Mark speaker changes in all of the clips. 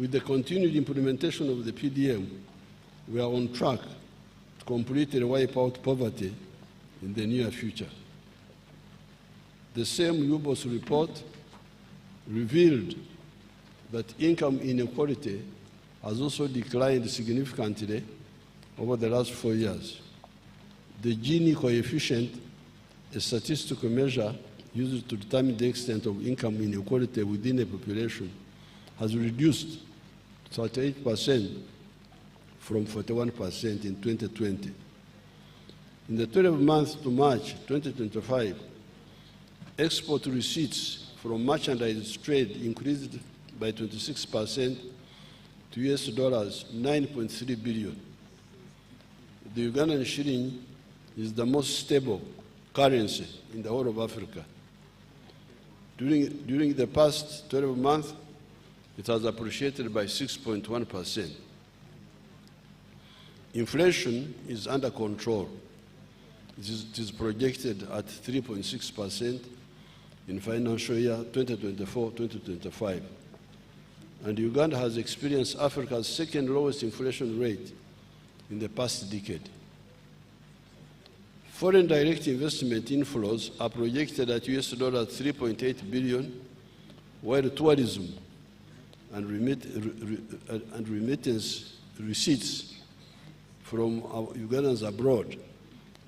Speaker 1: With the continued implementation of the PDM, we are on track to completely wipe out poverty in the near future. The same UBOS report revealed that income inequality has also declined significantly over the last 4 years. The Gini coefficient, a statistical measure used to determine the extent of income inequality within a population, has reduced to 38% from 41% in 2020. In the 12 months to March 2025, export receipts from merchandise trade increased by 26% to US $9.3 billion. The Ugandan shilling is the most stable currency in the whole of Africa. During the past 12 months, it has appreciated by 6.1%. Inflation is under control. It is projected at 3.6% in financial year 2024-2025. And Uganda has experienced Africa's second lowest inflation rate in the past decade. Foreign direct investment inflows are projected at US $3.8 billion, while tourism and remittance receipts from Ugandans abroad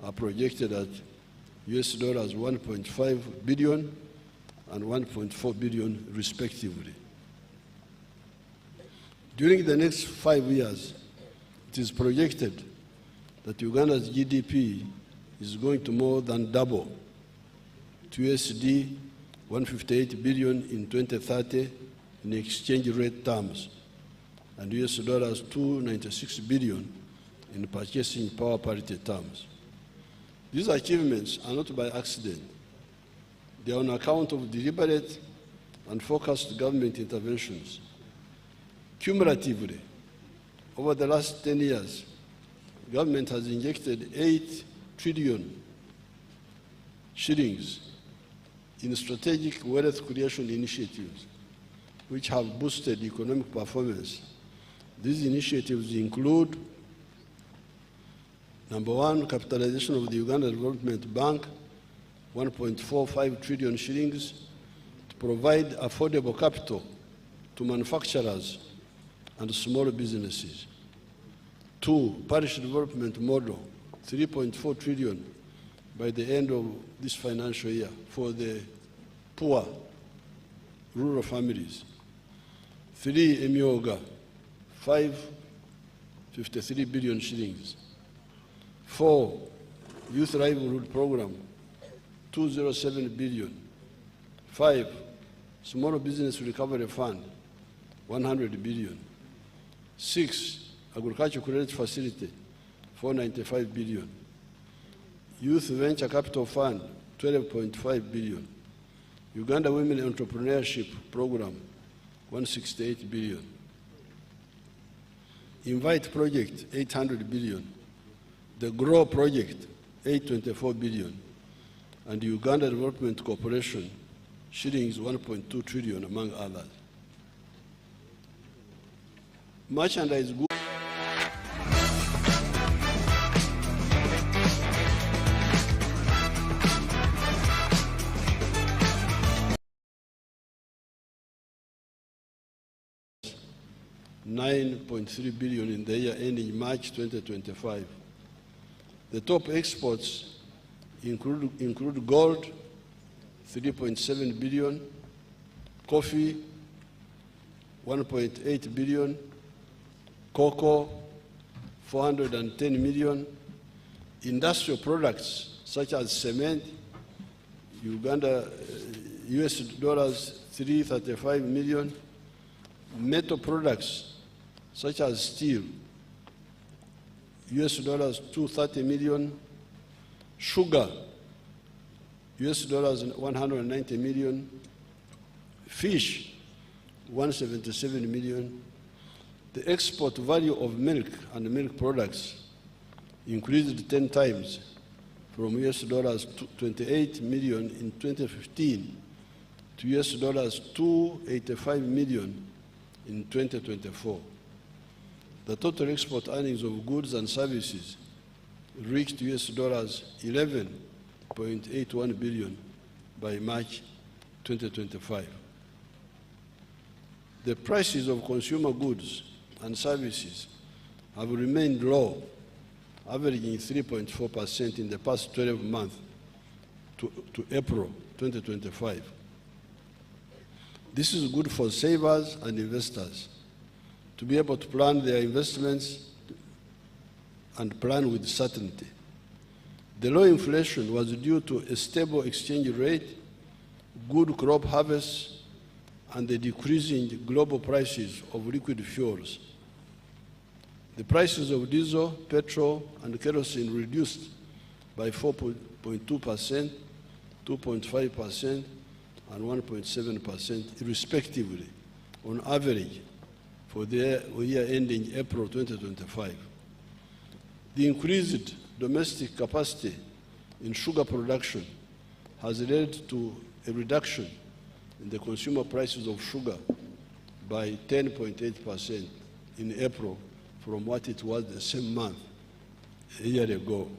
Speaker 1: are projected at US $1.5 billion and $1.4 billion respectively. During the next 5 years, it is projected that Uganda's GDP is going to more than double to USD 158 billion in 2030 in exchange rate terms, and US $296 billion in purchasing power parity terms. These achievements are not by accident. They are on account of deliberate and focused government interventions. Cumulatively, over the last 10 years, government has injected 8 trillion shillings in strategic wealth creation initiatives, which have boosted economic performance. These initiatives include: number one, capitalization of the Uganda Development Bank, 1.45 trillion shillings, to provide affordable capital to manufacturers and small businesses. 2, parish development model, 3.4 trillion by the end of this financial year for the poor rural families. 3, Emyoga, 553 billion shillings. 4, youth livelihood program, 207 billion. 5, small business recovery fund, 100 billion. 6, agricultural credit facility, 495 billion. Youth venture capital fund, 12.5 billion. Uganda Women Entrepreneurship Program, 168 billion. Invite project, 800 billion. The Grow project, 824 billion. And the Uganda Development Corporation, shillings 1.2 trillion, among others. Merchandise goods. $9.3 billion in the year ending March 2025. The top exports include gold, 3.7 billion, coffee, 1.8 billion, cocoa, 410 million, industrial products such as cement, Uganda, US $335 million, metal products such as steel, US $230 million, sugar, US $190 million, fish, 177 million. The export value of milk and milk products increased 10 times from US $28 million in 2015 to US $285 million in 2024. The total export earnings of goods and services reached US dollars 11.81 billion by March 2025. The prices of consumer goods and services have remained low, averaging 3.4% in the past 12 months to April 2025. This is good for savers and investors to be able to plan their investments and plan with certainty. The low inflation was due to a stable exchange rate, good crop harvests, and the decrease in global prices of liquid fuels. The prices of diesel, petrol, and kerosene reduced by 4.2%, 2.5%, and 1.7% respectively, on average, for the year ending April 2025. The increased domestic capacity in sugar production has led to a reduction in the consumer prices of sugar by 10.8% in April from what it was the same month a year ago.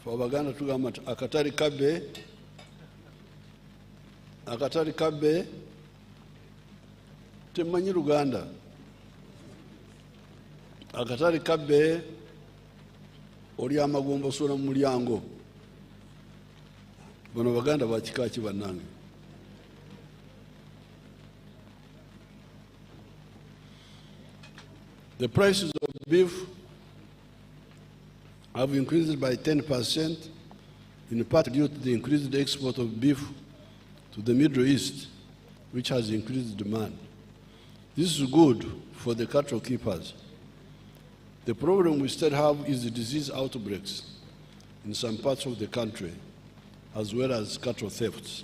Speaker 1: For Abaganda tugamba nti akatali kabbe temanyi Luganda. Akatali kabbe oli amagombo sola mu mulyango. Bano Baganda bakika ki bannange? The prices of beef have increased by 10%, in part due to the increased export of beef to the Middle East, which has increased demand. This is good for the cattle keepers. The problem we still have is the disease outbreaks in some parts of the country, as well as cattle thefts.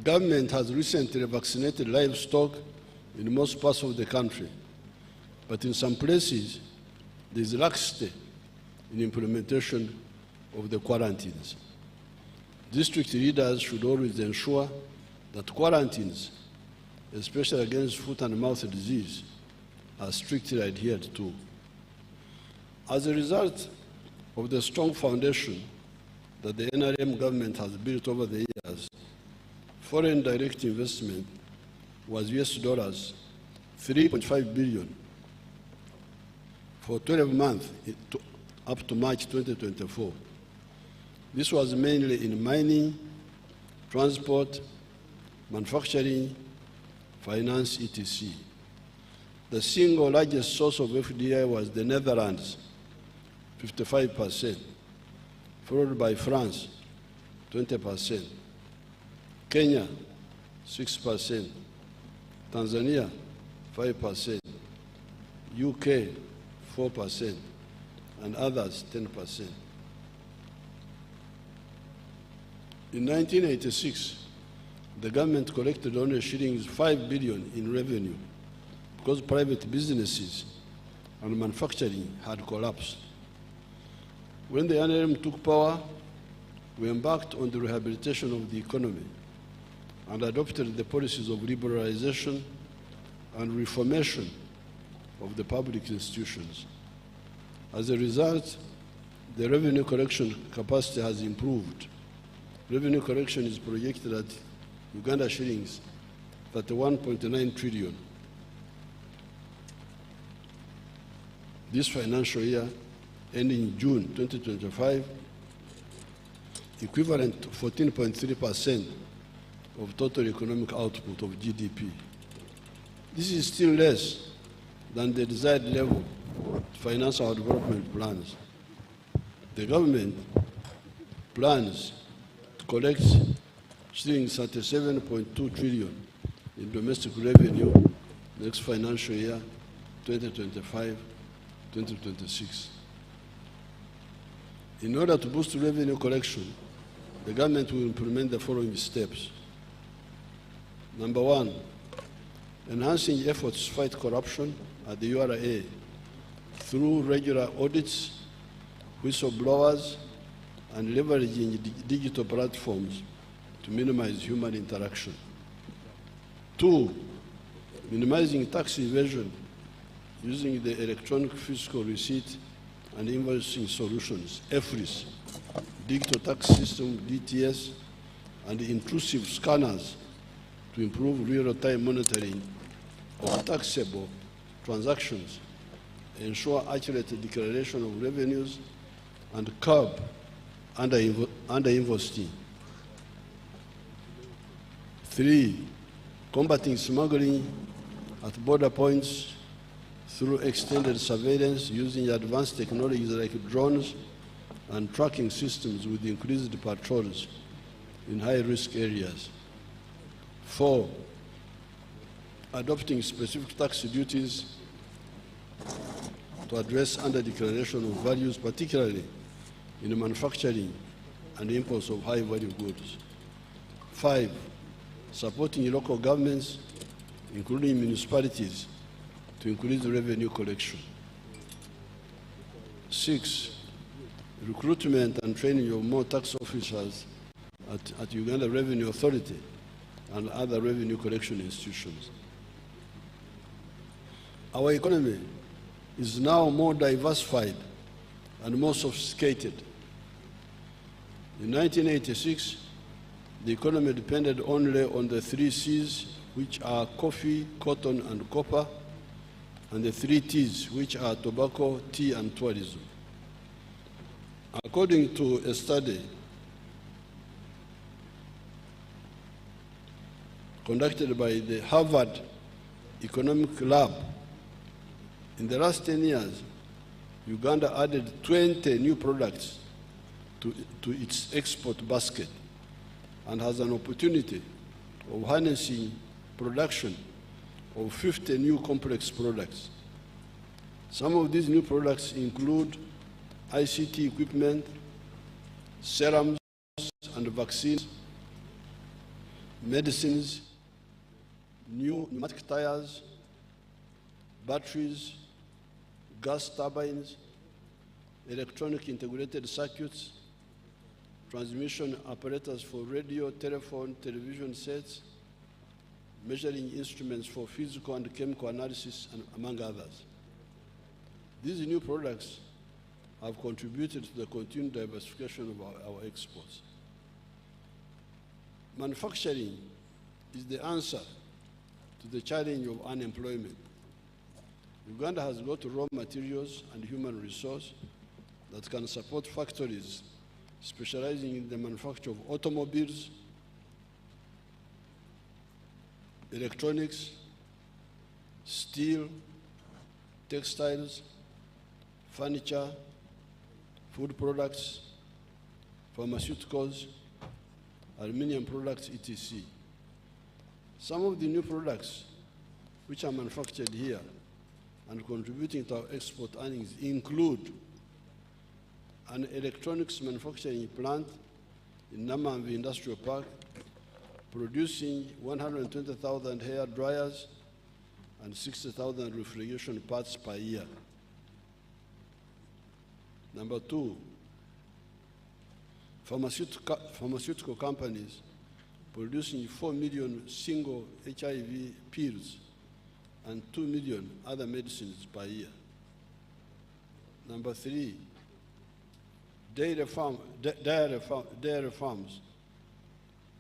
Speaker 1: Government has recently vaccinated livestock in most parts of the country, but in some places, there is laxity in implementation of the quarantines. District leaders should always ensure that quarantines, especially against foot and mouth disease, are strictly adhered to. As a result of the strong foundation that the NRM government has built over the years, foreign direct investment was US dollars 3.5 billion for 12 months up to March 2024. This was mainly in mining, transport, manufacturing, finance, etc. The single largest source of FDI was the Netherlands, 55%, followed by France, 20%, Kenya, 6%, Tanzania, 5%, UK, 4%, and others 10%. In 1986, the government collected only shillings 5 billion in revenue because private businesses and manufacturing had collapsed. When the NRM took power, we embarked on the rehabilitation of the economy and adopted the policies of liberalization and reformation of the public institutions. As a result, the revenue collection capacity has improved. Revenue collection is projected at Uganda shillings 31.9 trillion. This financial year, ending June 2025, equivalent to 14.3% of total economic output of GDP. This is still less than the desired level to finance our development plans. The government plans to collect shillings 37.2 trillion in domestic revenue next financial year, 2025-2026. In order to boost revenue collection, the government will implement the following steps. Number one, enhancing efforts to fight corruption at the URA through regular audits, whistleblowers, and leveraging digital platforms to minimize human interaction. 2, minimizing tax evasion using the electronic fiscal receipt and invoicing solutions, EFRIS, digital tax system, DTS, and intrusive scanners to improve real-time monitoring of taxable transactions, ensure accurate declaration of revenues, and curb under-invoicing. 3, combating smuggling at border points through extended surveillance using advanced technologies like drones and tracking systems with increased patrols in high-risk areas. 4, adopting specific tax duties to address under-declaration of values, particularly in the manufacturing and imports of high-value goods. 5, supporting local governments, including municipalities, to increase revenue collection. 6, recruitment and training of more tax officers at Uganda Revenue Authority and other revenue collection institutions. Our economy is now more diversified and more sophisticated. In 1986, the economy depended only on the 3 C's, which are coffee, cotton, and copper, and the 3 T's, which are tobacco, tea, and tourism. According to a study conducted by the Harvard Economic Lab, in the last 10 years, Uganda added 20 new products to its export basket and has an opportunity of harnessing production of 50 new complex products. Some of these new products include ICT equipment, serums and vaccines, medicines, new pneumatic tires, batteries, gas turbines, electronic integrated circuits, transmission apparatus for radio, telephone, television sets, measuring instruments for physical and chemical analysis, and among others. These new products have contributed to the continued diversification of our exports. Manufacturing is the answer to the challenge of unemployment. Uganda has got raw materials and human resource that can support factories specializing in the manufacture of automobiles, electronics, steel, textiles, furniture, food products, pharmaceuticals, aluminium products, etc. Some of the new products which are manufactured here and contributing to our export earnings include an electronics manufacturing plant in Namamvi Industrial Park, producing 120,000 hair dryers and 60,000 refrigeration parts per year. Number 2, pharmaceutical companies producing 4 million single HIV pills and 2 million other medicines per year. Number 3, dairy farms,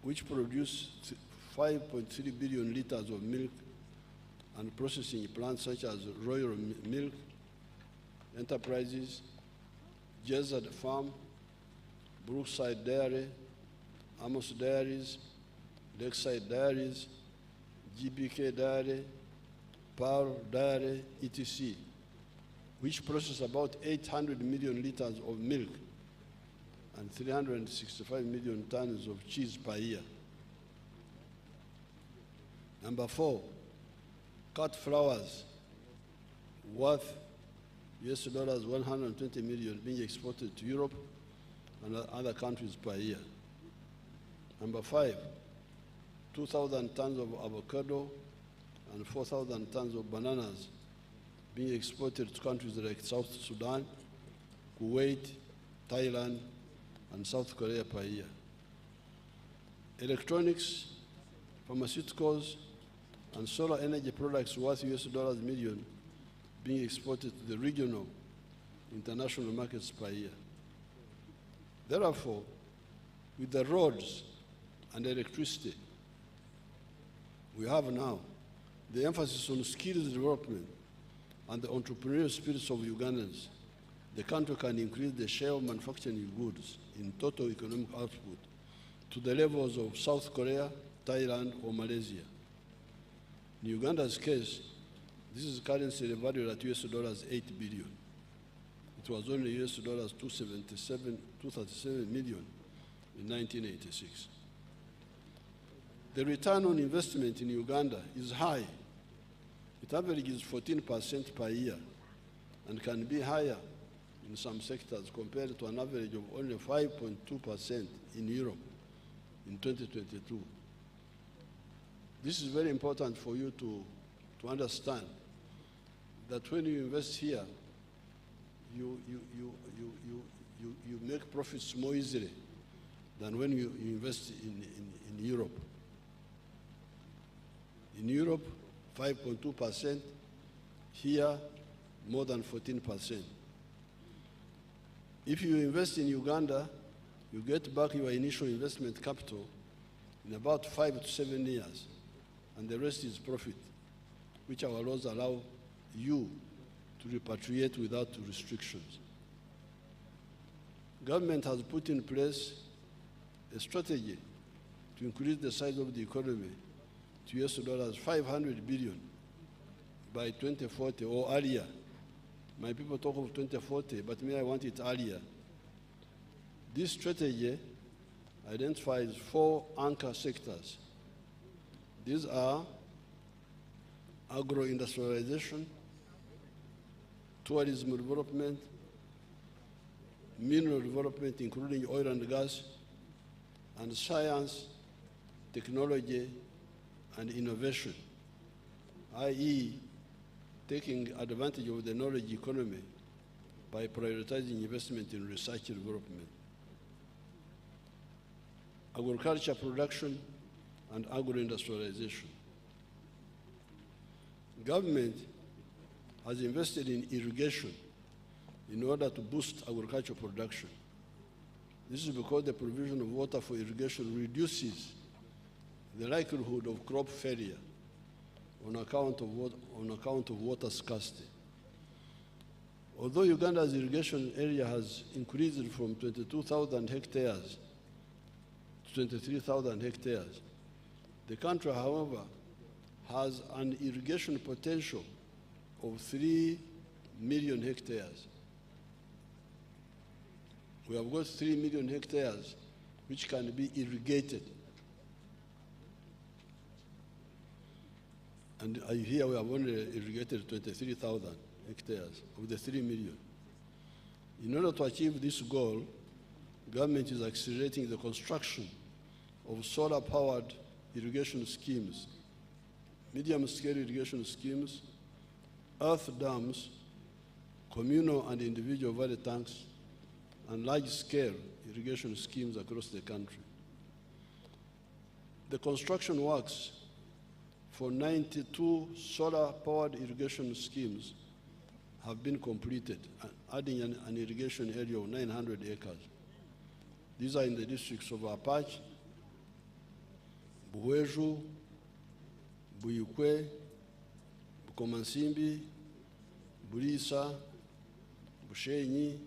Speaker 1: which produce 5.3 billion liters of milk, and processing plants such as Royal Milk Enterprises, Jezad Farm, Brookside Dairy, Amos Dairies, Lakeside Dairies, GBK Dairy, Pearl Dairy, etc., which process about 800 million liters of milk and 365 million tons of cheese per year. Number 4, cut flowers worth US dollars 120 million being exported to Europe and other countries per year. Number 5, 2,000 tons of avocado and 4,000 tons of bananas being exported to countries like South Sudan, Kuwait, Thailand, and South Korea per year. Electronics, pharmaceuticals, and solar energy products worth US million being exported to the regional international markets per year. Therefore, with the roads and electricity we have now, the emphasis on skills development and the entrepreneurial spirits of Ugandans, the country can increase the share of manufacturing goods in total economic output to the levels of South Korea, Thailand, or Malaysia. In Uganda's case, this is currently valued at US $8 billion. It was only US $237 million in 1986. The return on investment in Uganda is high. It averages 14% per year and can be higher in some sectors compared to an average of only 5.2% in Europe in 2022. This is very important for you to understand that when you invest here, you make profits more easily than when you invest in Europe. In Europe, 5.2%, here, more than 14%. If you invest in Uganda, you get back your initial investment capital in about 5 to 7 years, and the rest is profit, which our laws allow you to repatriate without restrictions. Government has put in place a strategy to increase the size of the economy to US $500 billion by 2040 or earlier. My people talk of 2040, but me, I want it earlier. This strategy identifies 4 anchor sectors. These are agro-industrialization, tourism development, mineral development, including oil and gas, and science, technology, and innovation, i.e., taking advantage of the knowledge economy by prioritizing investment in research and development. Agriculture production and agro-industrialization. Government has invested in irrigation in order to boost agricultural production. This is because the provision of water for irrigation reduces the likelihood of crop failure on account of water scarcity. Although Uganda's irrigation area has increased from 22,000 hectares to 23,000 hectares, the country, however, has an irrigation potential of 3 million hectares. We have got 3 million hectares which can be irrigated. And here we have only irrigated 23,000 hectares of the 3 million. In order to achieve this goal, government is accelerating the construction of solar-powered irrigation schemes, medium-scale irrigation schemes, earth dams, communal and individual valley tanks, and large-scale irrigation schemes across the country. The construction works for 92 solar-powered irrigation schemes have been completed, adding an irrigation area of 900 acres. These are in the districts of Apache, Buweju, Buyukwe, Bukomansimbi, Bulisa, Bushenyi,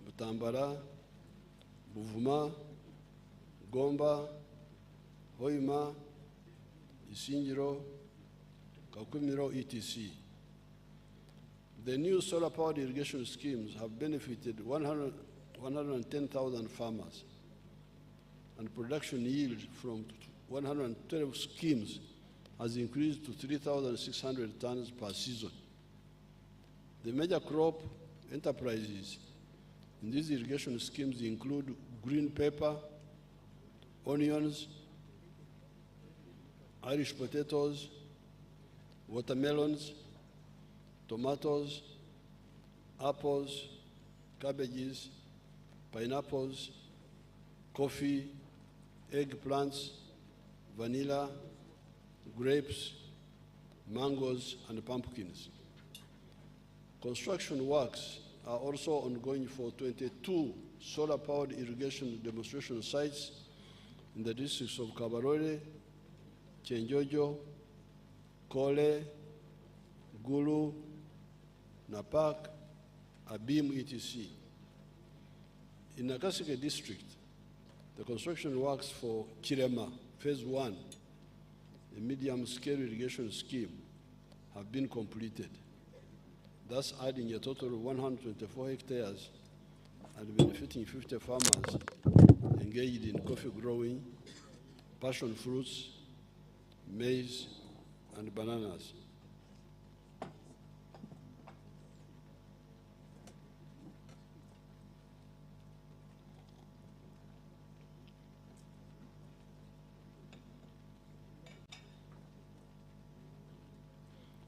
Speaker 1: Butambara, Buvuma, Gomba, Hoima, Isingiro, Kakumiro, etc. The new solar-powered irrigation schemes have benefited 110,000 farmers, and production yield from 112 schemes has increased to 3,600 tons per season. The major crop enterprises in these irrigation schemes include green pepper, onions, Irish potatoes, watermelons, tomatoes, apples, cabbages, pineapples, coffee, eggplants, vanilla, grapes, mangoes, and pumpkins. Construction works are also ongoing for 22 solar-powered irrigation demonstration sites in the districts of Kabarole, Chenjojo, Kole, Gulu, Napak, Abim, etc. In Nakaseke district, the construction works for Kirema, Phase 1, a medium-scale irrigation scheme, have been completed, thus adding a total of 124 hectares and benefiting 50 farmers engaged in coffee growing, passion fruits, maize, and bananas.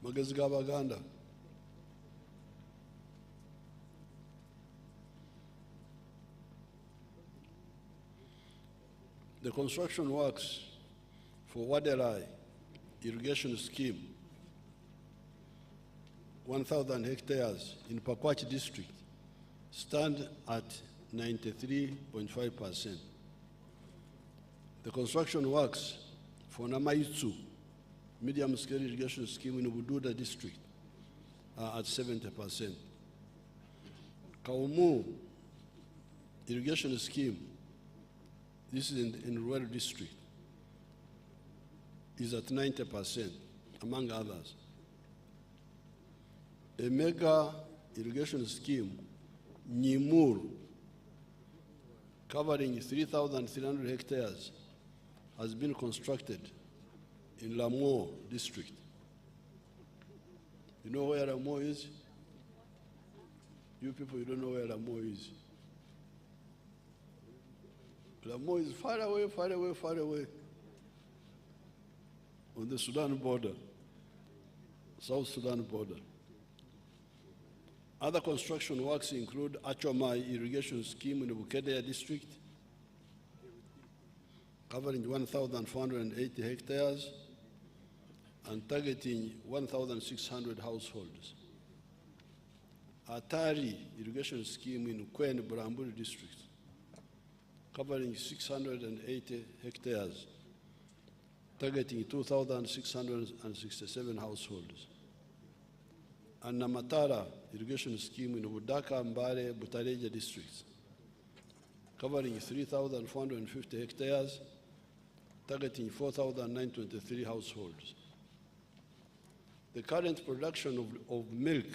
Speaker 1: Magezi g'Abaganda. The construction works for Wadelai irrigation scheme, 1,000 hectares in Pakwach district, stand at 93.5%. The construction works for Namaitsu medium-scale irrigation scheme in Bududa district are at 70%. Kaumu irrigation scheme, this is in rural district, is at 90%, among others. A mega irrigation scheme, Nyimur, covering 3,300 hectares, has been constructed in Lamo district. You know where Lamo is? You people, you don't know where Lamo is. Lamo is far away, far away, far away on the Sudan border, South Sudan border. Other construction works include Achomai irrigation scheme in the Bukedea district, covering 1,480 hectares and targeting 1,600 households. Atari irrigation scheme in Kwen Buramburi district, covering 680 hectares, targeting 2,667 households. And Namatara irrigation scheme in Budaka, Mbare, Butareja districts, covering 3,450 hectares, targeting 4,923 households. The current production of milk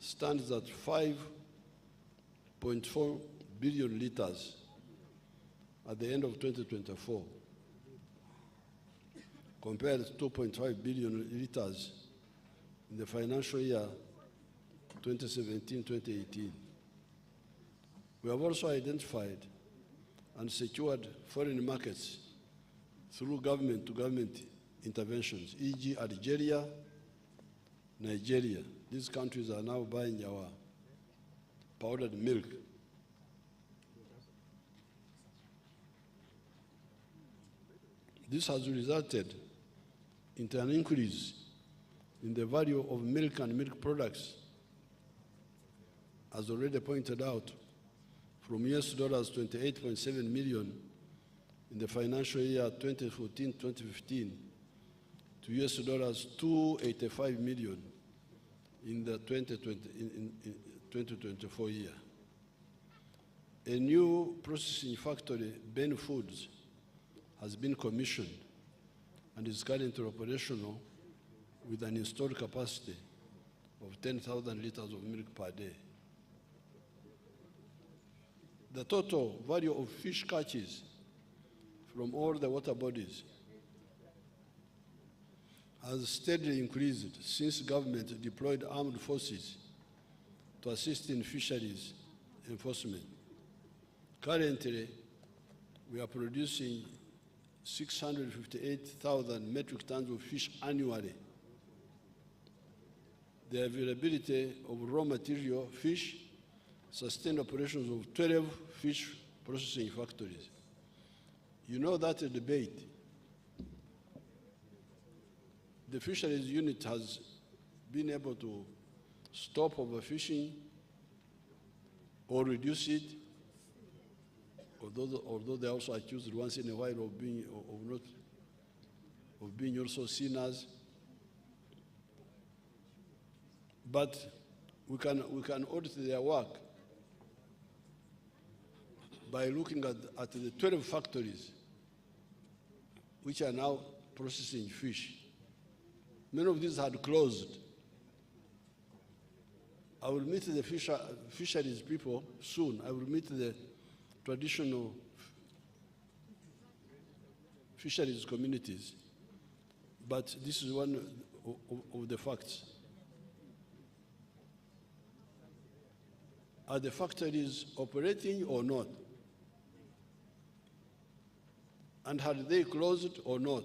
Speaker 1: stands at 5.4 billion liters at the end of 2024, compared to 2.5 billion liters in the financial year 2017-2018. We have also identified and secured foreign markets through government-to-government interventions, e.g. Algeria, Nigeria. These countries are now buying our powdered milk. This has resulted in an increase in the value of milk and milk products, as already pointed out, from US $28.7 million in the financial year 2014-2015 to US $285 million in the 2024 year. A new processing factory, Ben Foods, has been commissioned and is currently operational with an installed capacity of 10,000 liters of milk per day. The total value of fish catches from all the water bodies has steadily increased since government deployed armed forces to assist in fisheries enforcement. Currently, we are producing 658,000 metric tons of fish annually the availability of raw material, fish, sustained operations of 12 fish processing factories. You know that debate. The fisheries unit has been able to stop overfishing or reduce it, although they also accused once in a while of being also seen as. But we can audit their work by looking at the 12 factories which are now processing fish. Many of these had closed. I will meet the fisheries people soon. I will meet the traditional fisheries communities. But this is one of the facts. Are the factories operating or not? And had they closed or not?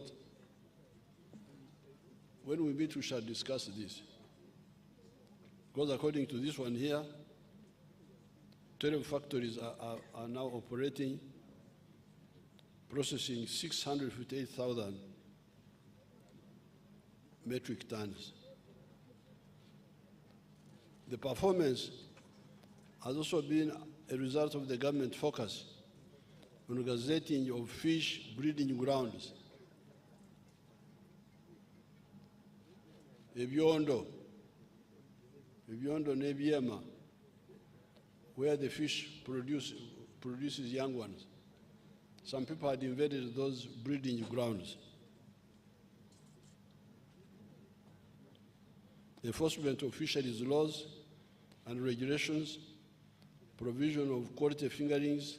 Speaker 1: When we meet, we shall discuss this. Because according to this one here, 12 factories are now operating, processing 658,000 metric tons. The performance has also been a result of the government focus on gazetting of fish breeding grounds. Ebyondo nebyema, where the fish produces young ones. Some people had invaded those breeding grounds. Enforcement of fisheries laws and regulations, provision of quality fingerlings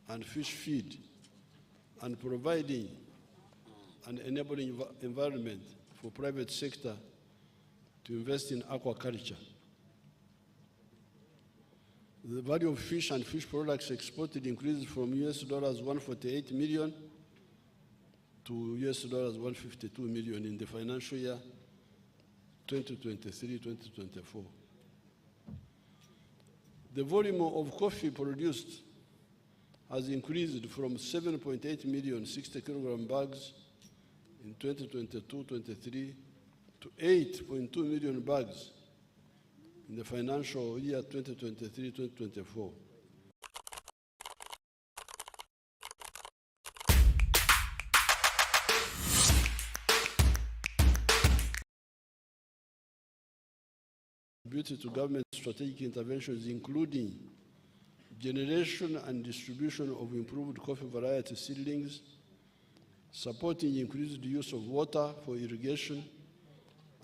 Speaker 1: and fish feed, and providing an enabling environment for private sector to invest in aquaculture. The value of fish and fish products exported increased from $148 million to $152 million in the financial year 2023-2024. The volume of coffee produced has increased from 7.8 million 60 kilogram bags in 2022-23 to 8.2 million bags in the financial year 2023-2024. Contributed to government strategic interventions, including generation and distribution of improved coffee variety seedlings, supporting increased use of water for irrigation,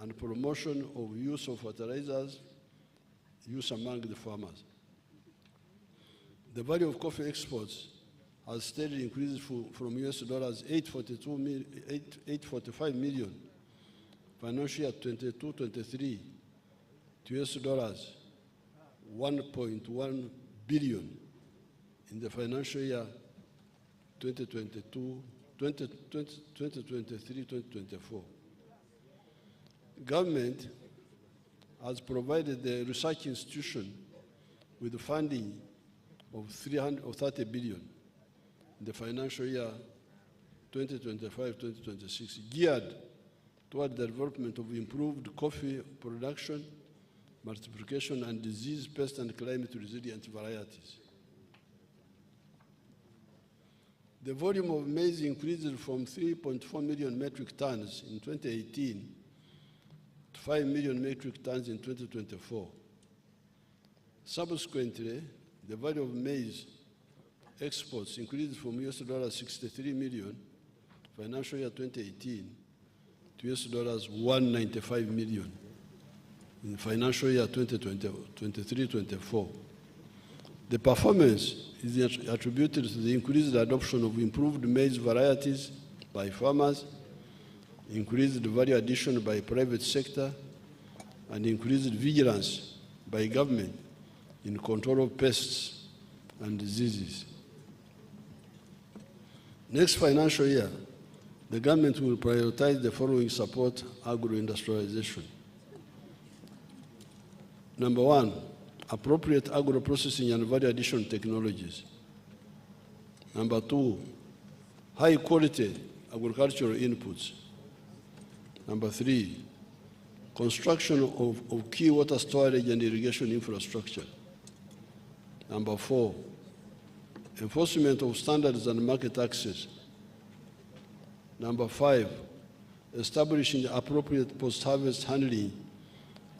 Speaker 1: and promotion of use of fertilizers use among the farmers. The value of coffee exports has steadily increased from $845 million financial year 22-23 to $1.1 billion in the financial year 2023-2024. Government has provided the research institution with funding of $30 billion in the financial year 2025-2026, geared toward the development of improved coffee production, multiplication, and disease, pest, and climate resilient varieties. The volume of maize increased from 3.4 million metric tons in 2018 to 5 million metric tons in 2024. Subsequently, the value of maize exports increased from $63 million financial year 2018 to $195 million in financial year 2023-24. The performance is attributed to the increased adoption of improved maize varieties by farmers, increased value addition by private sector, and increased vigilance by government in control of pests and diseases. Next financial year, the government will prioritize the following: support agro-industrialization, Number one, appropriate agro-processing and value addition technologies. Number two, high-quality agricultural inputs. Number three, construction of key water storage and irrigation infrastructure. Number four, enforcement of standards and market access. Number five, establishing appropriate post-harvest handling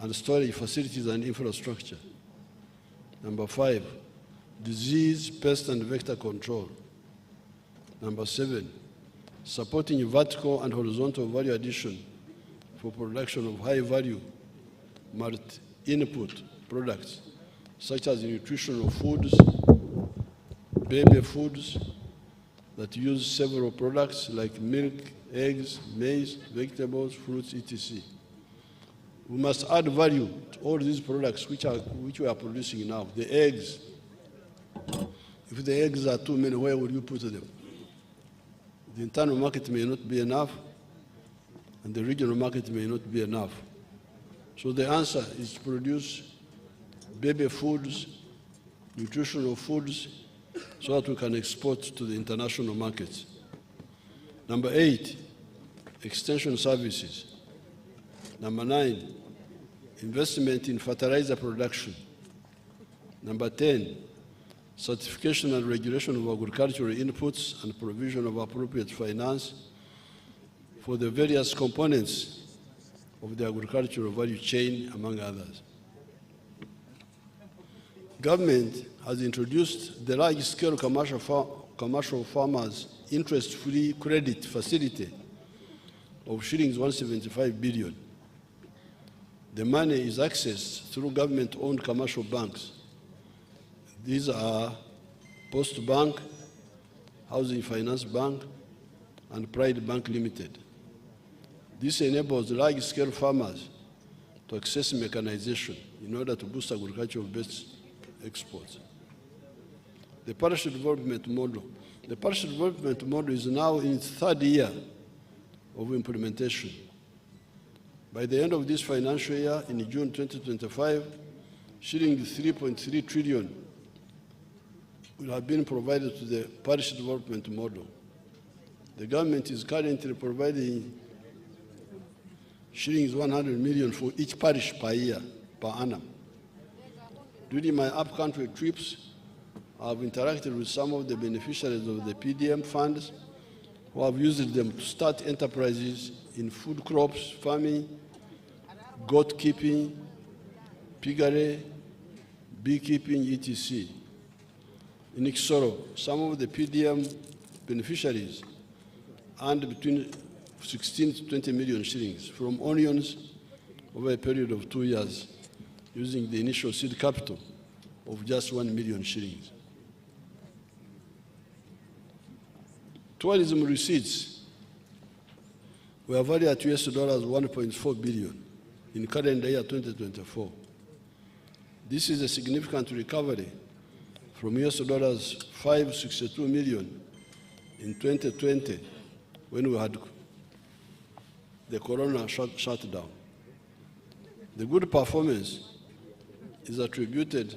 Speaker 1: and storage facilities and infrastructure. Number five, disease, pest, and vector control. Number seven, supporting vertical and horizontal value addition for production of high-value, multi-input products, such as nutritional foods, baby foods that use several products like milk, eggs, maize, vegetables, fruits, etc. We must add value to all these products which we are producing now. The eggs, if the eggs are too many, where will you put them? The internal market may not be enough, and the regional market may not be enough. So the answer is to produce baby foods, nutritional foods, so that we can export to the international markets. Number eight, extension services. Number nine, investment in fertilizer production. Number 10, certification and regulation of agricultural inputs and provision of appropriate finance for the various components of the agricultural value chain, among others. Government has introduced the large-scale commercial farmers interest-free credit facility of shillings 175 billion. The money is accessed through government-owned commercial banks. These are Post Bank, Housing Finance Bank, and Pride Bank Limited. This enables large-scale farmers to access mechanization in order to boost agricultural-based exports. The parish development model. The parish development model is now in its third year of implementation. By the end of this financial year, in June 2025, shilling 3.3 trillion will have been provided to the parish development model. The government is currently providing shillings 100 million for each parish per year, per annum. During my up-country trips, I have interacted with some of the beneficiaries of the PDM funds who have used them to start enterprises in food crops, farming, goat keeping, piggery, beekeeping, etc. In Ikisoro, some of the PDM beneficiaries earned between 16 to 20 million shillings from onions over a period of 2 years, using the initial seed capital of just 1 million shillings. Tourism receipts were valued at US dollars 1.4 billion in calendar year 2024. This is a significant recovery from US dollars 562 million in 2020 when we had the corona shutdown. The good performance is attributed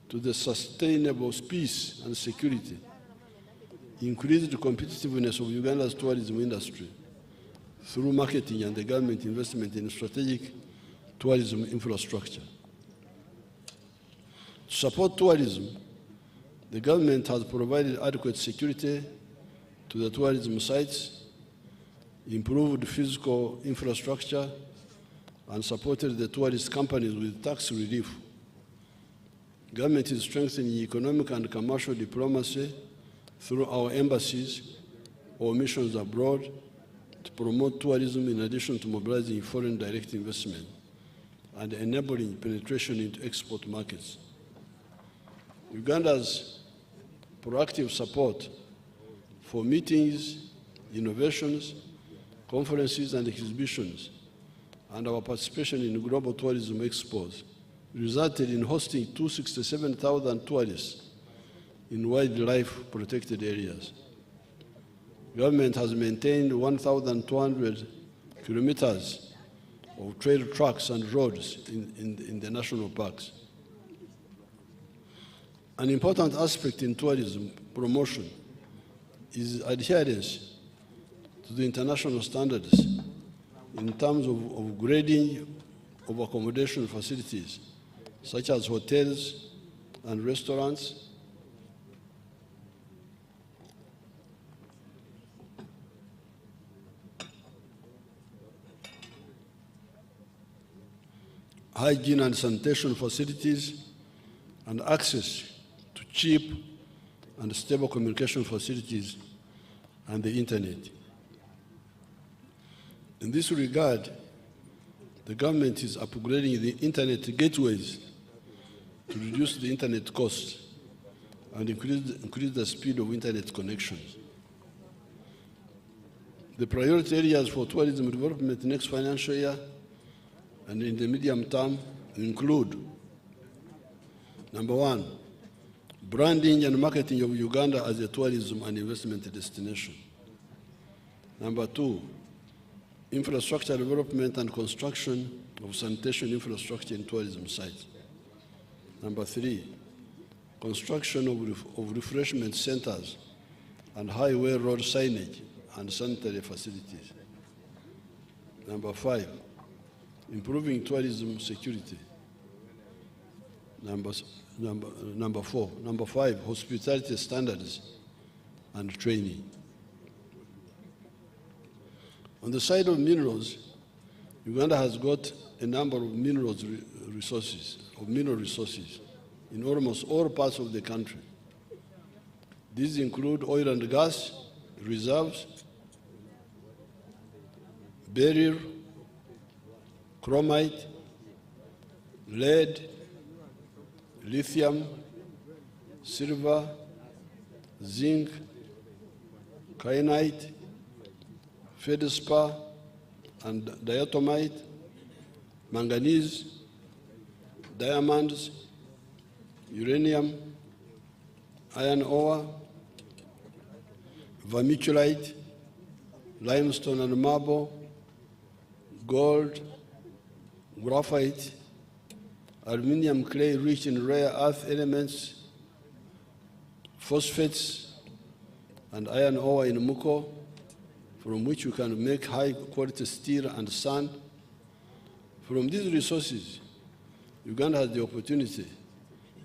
Speaker 1: to the sustainable peace and security, increased competitiveness of Uganda's tourism industry through marketing and the government investment in strategic tourism infrastructure. To support tourism, the government has provided adequate security to the tourism sites, improved physical infrastructure, and supported the tourist companies with tax relief. Government is strengthening economic and commercial diplomacy through our embassies or missions abroad to promote tourism in addition to mobilizing foreign direct investment and enabling penetration into export markets. Uganda's proactive support for meetings, innovations, conferences and exhibitions, and our participation in global tourism expos resulted in hosting 267,000 tourists in wildlife protected areas. Government has maintained 1,200 kilometers of trail tracks and roads in the national parks. An important aspect in tourism promotion is adherence to the international standards in terms of grading of accommodation facilities, such as hotels and restaurants, hygiene and sanitation facilities, and access to cheap and stable communication facilities and the internet. In this regard, the government is upgrading the internet gateways to reduce the internet costs and increase the speed of internet connections. The priority areas for tourism development next financial year and in the medium term include: number one, branding and marketing of Uganda as a tourism and investment destination. Number two, infrastructure development and construction of sanitation infrastructure in tourism sites. Number three, construction of refreshment centers and highway road signage and sanitary facilities. Number five, improving tourism security. Number five, hospitality standards and training. On the side of minerals, Uganda has got a number of mineral resources in almost all parts of the country. These include oil and gas reserves, beryl, chromite, lead, lithium, silver, zinc, kyanite, feldspar and diatomite, manganese, diamonds, uranium, iron ore, vermiculite, limestone and marble, gold, graphite, aluminium clay rich in rare earth elements, phosphates, and iron ore in Muko, from which you can make high-quality steel and sand. From these resources, Uganda has the opportunity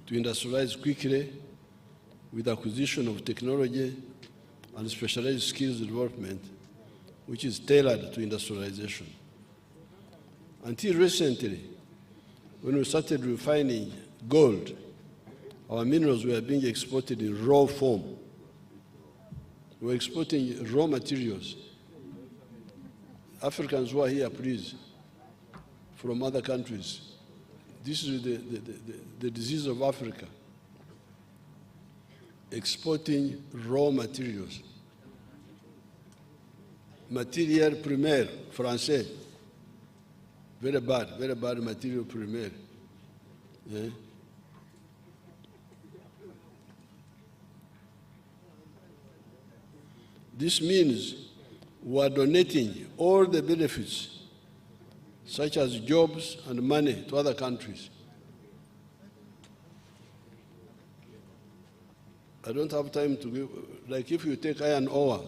Speaker 1: to industrialize quickly with acquisition of technology and specialized skills development, which is tailored to industrialization. Until recently, when we started refining gold, our minerals were being exported in raw form. We were exporting raw materials. Africans who are here, please, from other countries. This is the disease of Africa. Exporting raw materials. Matière primaire, français. Very bad material primaire. Yeah. This means we are donating all the benefits, such as jobs and money, to other countries. I don't have time to give, like if you take iron ore,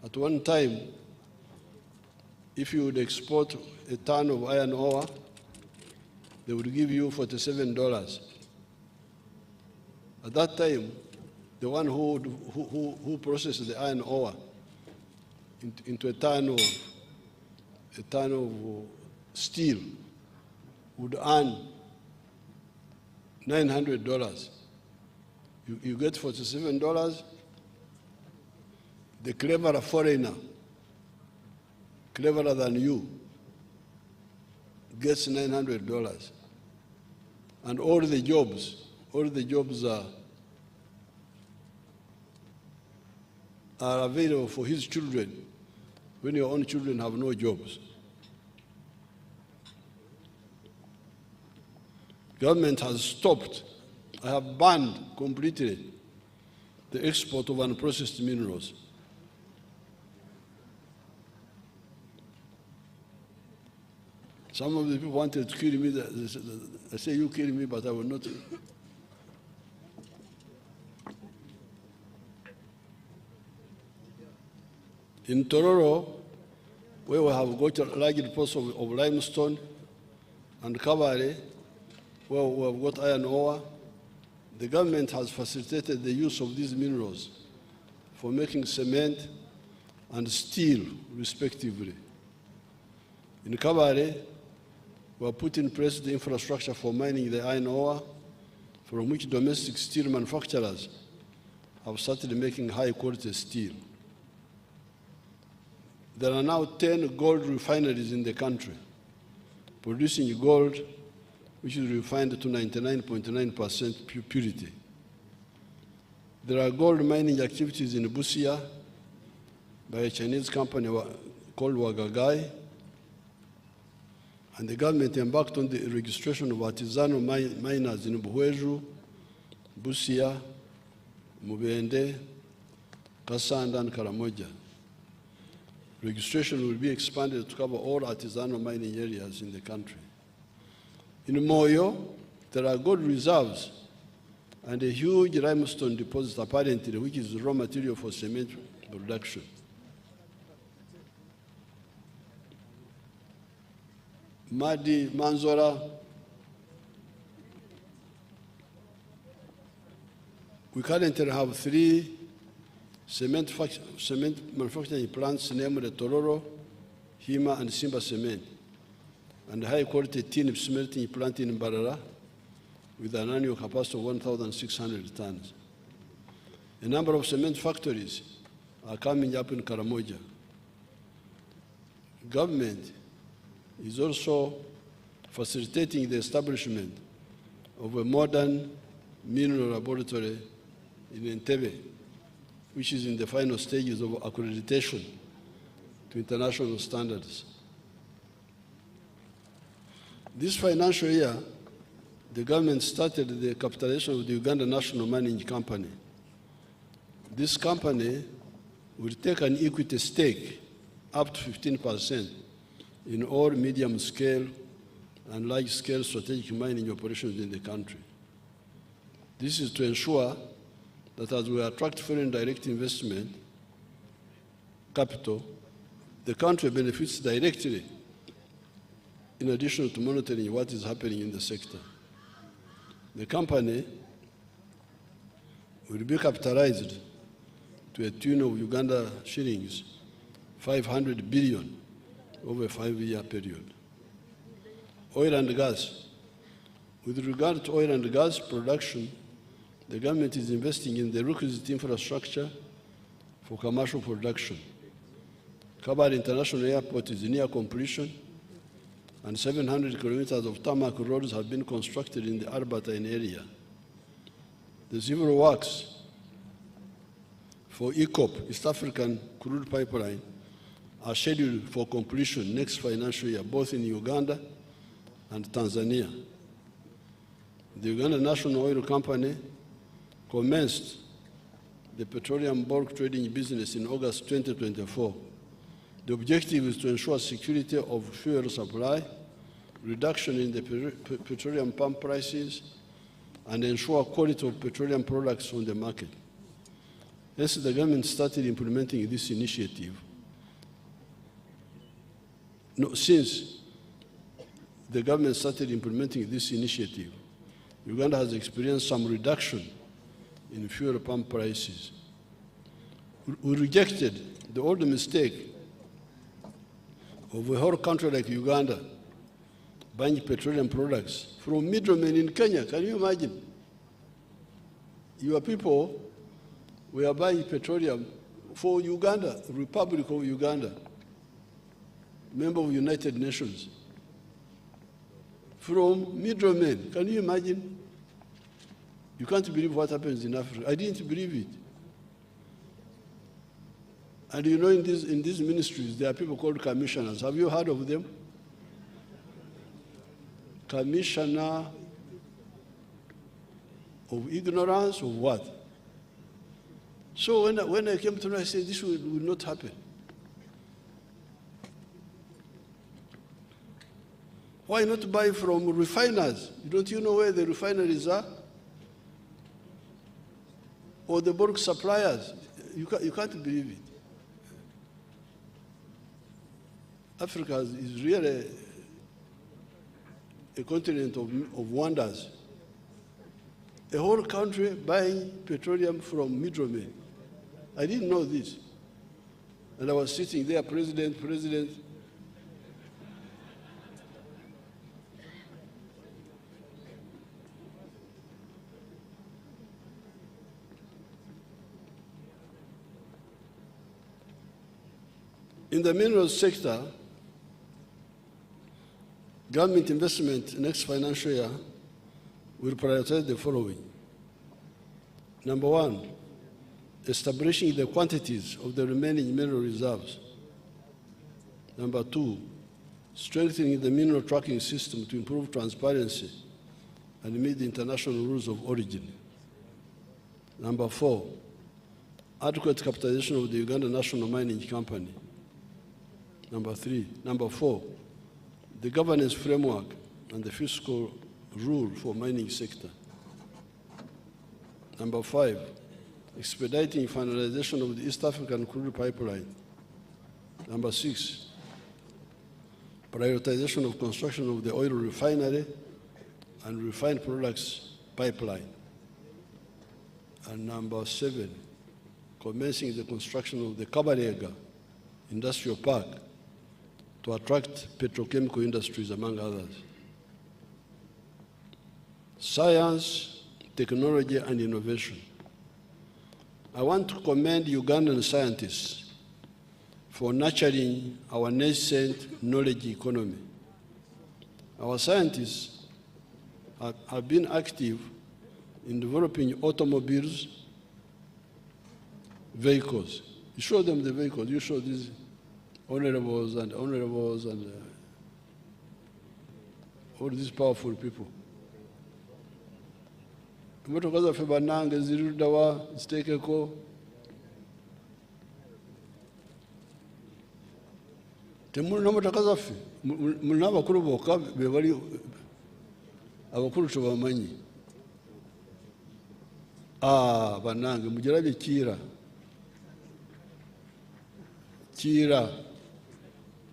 Speaker 1: at one time, if you would export a ton of iron ore, they would give you $47. At that time, the one who processed the iron ore into a ton of steel would earn $900. You get $47. The cleverer foreigner, cleverer than you, gets $900. And all the jobs are available for his children when your own children have no jobs. Government has stopped, I have banned completely the export of unprocessed minerals. Some of the people wanted to kill me. I say, you kill me, but I will not. In Tororo, where we have got a large deposit of limestone, and Kabale, where we have got iron ore, the government has facilitated the use of these minerals for making cement and steel, respectively. In Kabale, we have put in place the infrastructure for mining the iron ore, from which domestic steel manufacturers have started making high-quality steel. There are now 10 gold refineries in the country, producing gold which is refined to 99.9% purity. There are gold mining activities in Busia by a Chinese company called Wagagai, and the government embarked on the registration of artisanal miners in Buhweju, Busia, Mubende, Kasanda, and Karamoja. Registration will be expanded to cover all artisanal mining areas in the country. In Moyo, there are gold reserves and a huge limestone deposit apparently, which is raw material for cement production. Madi, Manzora, we currently have 3 cement manufacturing plants named Tororo, Hima, and Simba Cement, and a high-quality tin smelting plant in Barara with an annual capacity of 1,600 tons. A number of cement factories are coming up in Karamoja. Government is also facilitating the establishment of a modern mineral laboratory in Entebbe, which is in the final stages of accreditation to international standards. This financial year, the government started the capitalization of the Uganda National Mining Company. This company will take an equity stake up to 15% in all medium-scale and large-scale strategic mining operations in the country. This is to ensure that as we attract foreign direct investment capital, the country benefits directly in addition to monitoring what is happening in the sector. The company will be capitalized to a tune of Uganda shillings 500 billion over a 5-year period. Oil and gas. With regard to oil and gas production, the government is investing in the requisite infrastructure for commercial production. Kabale International Airport is near completion, and 700 kilometers of tarmac roads have been constructed in the Albertine area. The civil works for EACOP, East African Crude Pipeline, are scheduled for completion next financial year, both in Uganda and Tanzania. The Uganda National Oil Company commenced the petroleum bulk trading business in August 2024. The objective is to ensure security of fuel supply, reduction in the petroleum pump prices, and ensure quality of petroleum products on the market. Hence, the government started implementing this initiative. Since the government started implementing this initiative, Uganda has experienced some reduction in fuel pump prices. We rejected the old mistake of a whole country like Uganda buying petroleum products from middlemen in Kenya. Can you imagine? Your people were buying petroleum for Uganda, Republic of Uganda, member of United Nations, from middlemen. Can you imagine? You can't believe what happens in Africa. I didn't believe it. And you know, in these ministries, there are people called commissioners. Have you heard of them? Commissioner of ignorance of what? So when I came to know, I said, this will not happen. Why not buy from refiners? Don't you know where the refineries are? Or the bulk suppliers? You can't believe it. Africa is really a continent of wonders. A whole country buying petroleum from middlemen. I didn't know this. And I was sitting there, president. In the minerals sector, government investment next financial year will prioritize the following. Number one, establishing the quantities of the remaining mineral reserves. Number two, strengthening the mineral tracking system to improve transparency and meet the international rules of origin. Number four, adequate capitalization of the Uganda National Mining Company. Number four, the governance framework and the fiscal rule for mining sector. Number five, expediting finalization of the East African crude pipeline. Number six, prioritization of construction of the oil refinery and refined products pipeline. And number seven, commencing the construction of the Kabalega Industrial Park to attract petrochemical industries, among others. Science, technology, and innovation. I want to commend Ugandan scientists for nurturing our nascent knowledge economy. Our scientists have been active in developing automobiles, vehicles. You show them the vehicles, you show these honorables and all these powerful people. Emotoka zaffe bannange ziruddawa ziteekeko. Temulina motoka zaffe, mulina abakulu bokka be bali abakulu tebamanyi. Bannange mugirabye Kira.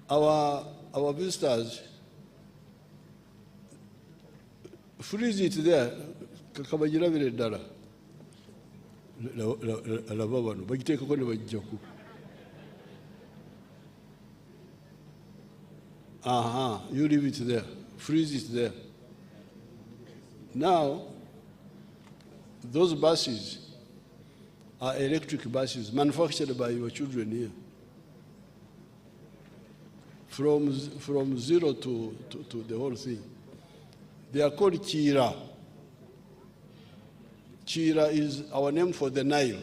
Speaker 1: Our visitors, freeze it there. Kakabagirabire ddala. Alaba bano bagiteekako ne bajjaku. You leave it there. Freeze it there. Now, those buses are electric buses manufactured by your children here. From zero to the whole thing. They are called Kira. Kira is our name for the Nile.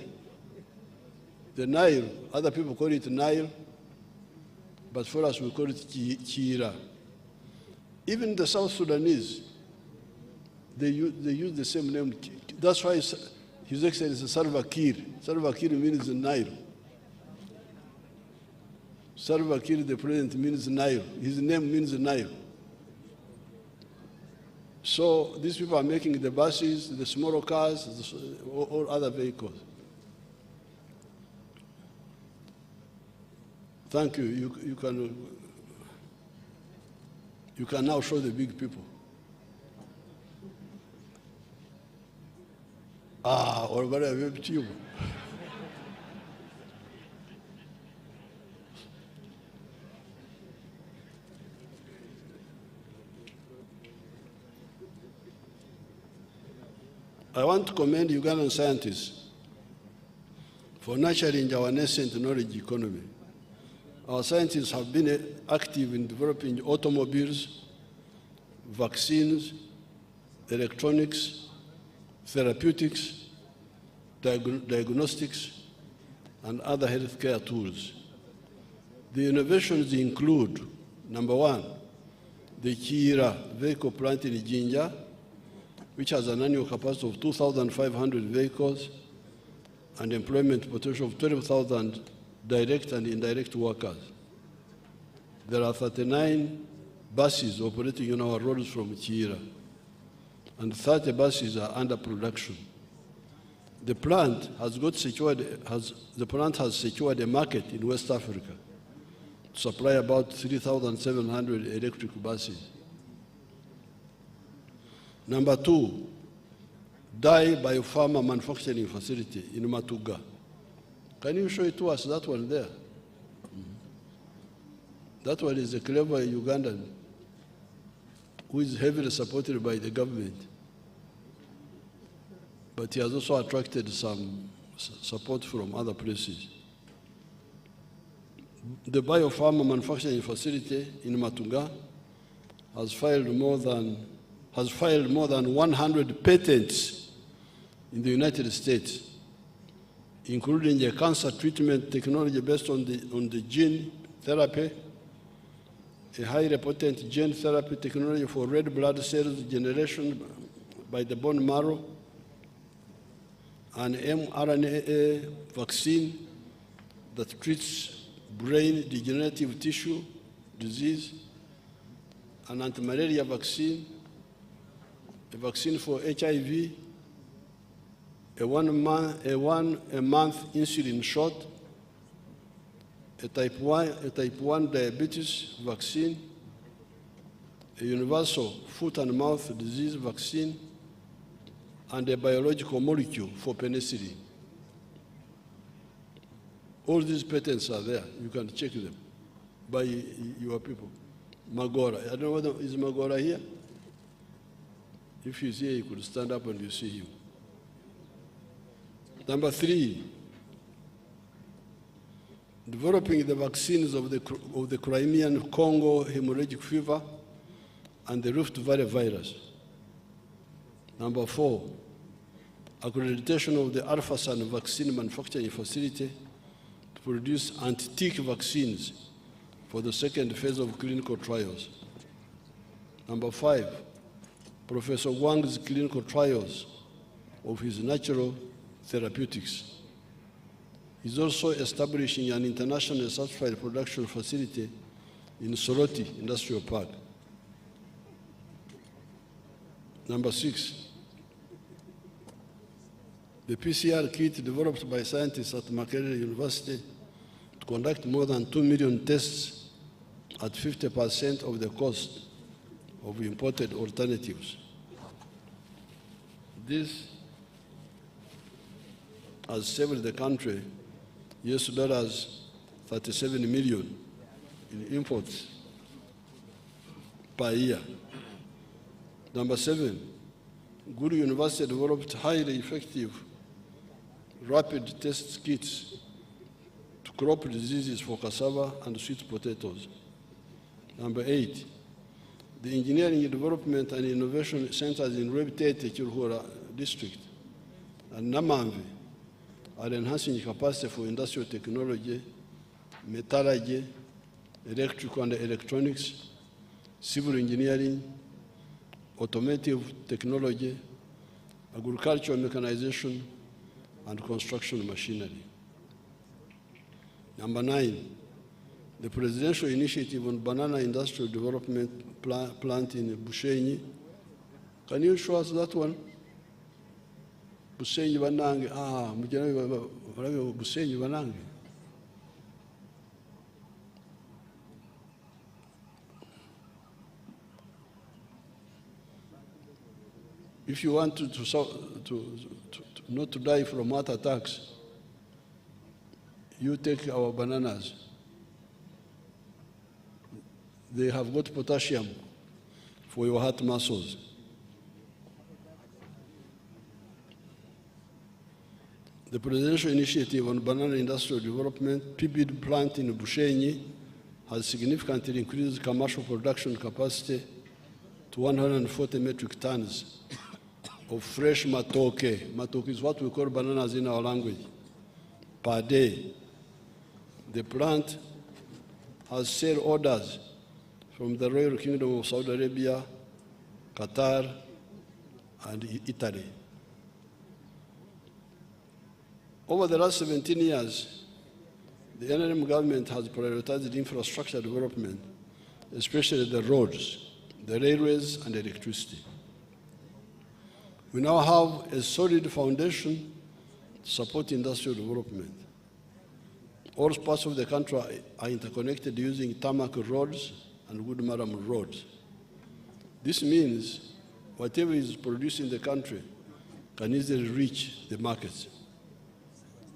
Speaker 1: The Nile, other people call it Nile, but for us we call it Kira. Even the South Sudanese, they use the same name. That's why His Excellency Salva Kiir. Salva Kiir means Nile. Salva Kiir, the president, means Nile. His name means Nile. So these people are making the buses, the smaller cars, all other vehicles. Thank you. You can now show the big people. Or whatever you. I want to commend Ugandan scientists for nurturing our nascent knowledge economy. Our scientists have been active in developing automobiles, vaccines, electronics, therapeutics, diagnostics, and other healthcare tools. The innovations include, number one, the Kira vehicle plant in Jinja, which has an annual capacity of 2,500 vehicles and employment potential of 12,000 direct and indirect workers. There are 39 buses operating on our roads from Kira, and 30 buses are under production. The plant has secured a market in West Africa to supply about 3,700 electric buses. Number 2, dye biopharma manufacturing facility in Matuga. Can you show it to us, that one there? That one is a clever Ugandan who is heavily supported by the government. But he has also attracted some support from other places. The biopharma manufacturing facility in Matuga has filed more than 100 patents in the United States, including a cancer treatment technology based on the gene therapy, a highly potent gene therapy technology for red blood cells generation by the bone marrow, an mRNA vaccine that treats brain degenerative tissue disease, an anti-malaria vaccine, a vaccine for HIV, a one-month insulin shot, a type 1 diabetes vaccine, a universal foot and mouth disease vaccine, and a biological molecule for penicillin. All these patents are there. You can check them by your people. Magora. I don't know whether is Magora here. If he's here, you could stand up and you see him. Number 3, developing the vaccines of the Crimean Congo hemorrhagic fever and the Rift Valley virus. Number 4, accreditation of the Alphasan vaccine manufacturing facility to produce anti-tick vaccines for the second phase of clinical trials. Number 5, Professor Wang's clinical trials of his natural therapeutics. He's also establishing an international certified production facility in Soroti Industrial Park. Number 6, the PCR kit developed by scientists at Makerere University to conduct more than 2 million tests at 50% of the cost of imported alternatives. This has saved the country $37 million in imports per year. Number 7, Guru University developed highly effective rapid test kits to crop diseases for cassava and sweet potatoes. Number 8, the Engineering Development and Innovation Centers in Rebtete, Chirhura District, and Namamvi are enhancing capacity for industrial technology, metallurgy, electrical and electronics, civil engineering, automotive technology, agricultural mechanization, and construction machinery. Number 9, the presidential initiative on banana industrial development plant in Bushenyi. Can you show us that one? Bushenyi Banange. Bushenyi Banange. If you want to not to die from heart attacks, you take our bananas. They have got potassium for your heart muscles. The Presidential Initiative on Banana Industrial Development, PBID plant in Bushenyi, has significantly increased commercial production capacity to 140 metric tons of fresh matoke. Matoke is what we call bananas in our language, per day. The plant has sale orders from the Royal Kingdom of Saudi Arabia, Qatar, and Italy. Over the last 17 years, the NRM government has prioritized infrastructure development especially the roads, the railways, and electricity. We now have a solid foundation to support industrial development. All parts of the country are interconnected using tarmac roads and wood maramu roads. This means whatever is produced in the country can easily reach the markets.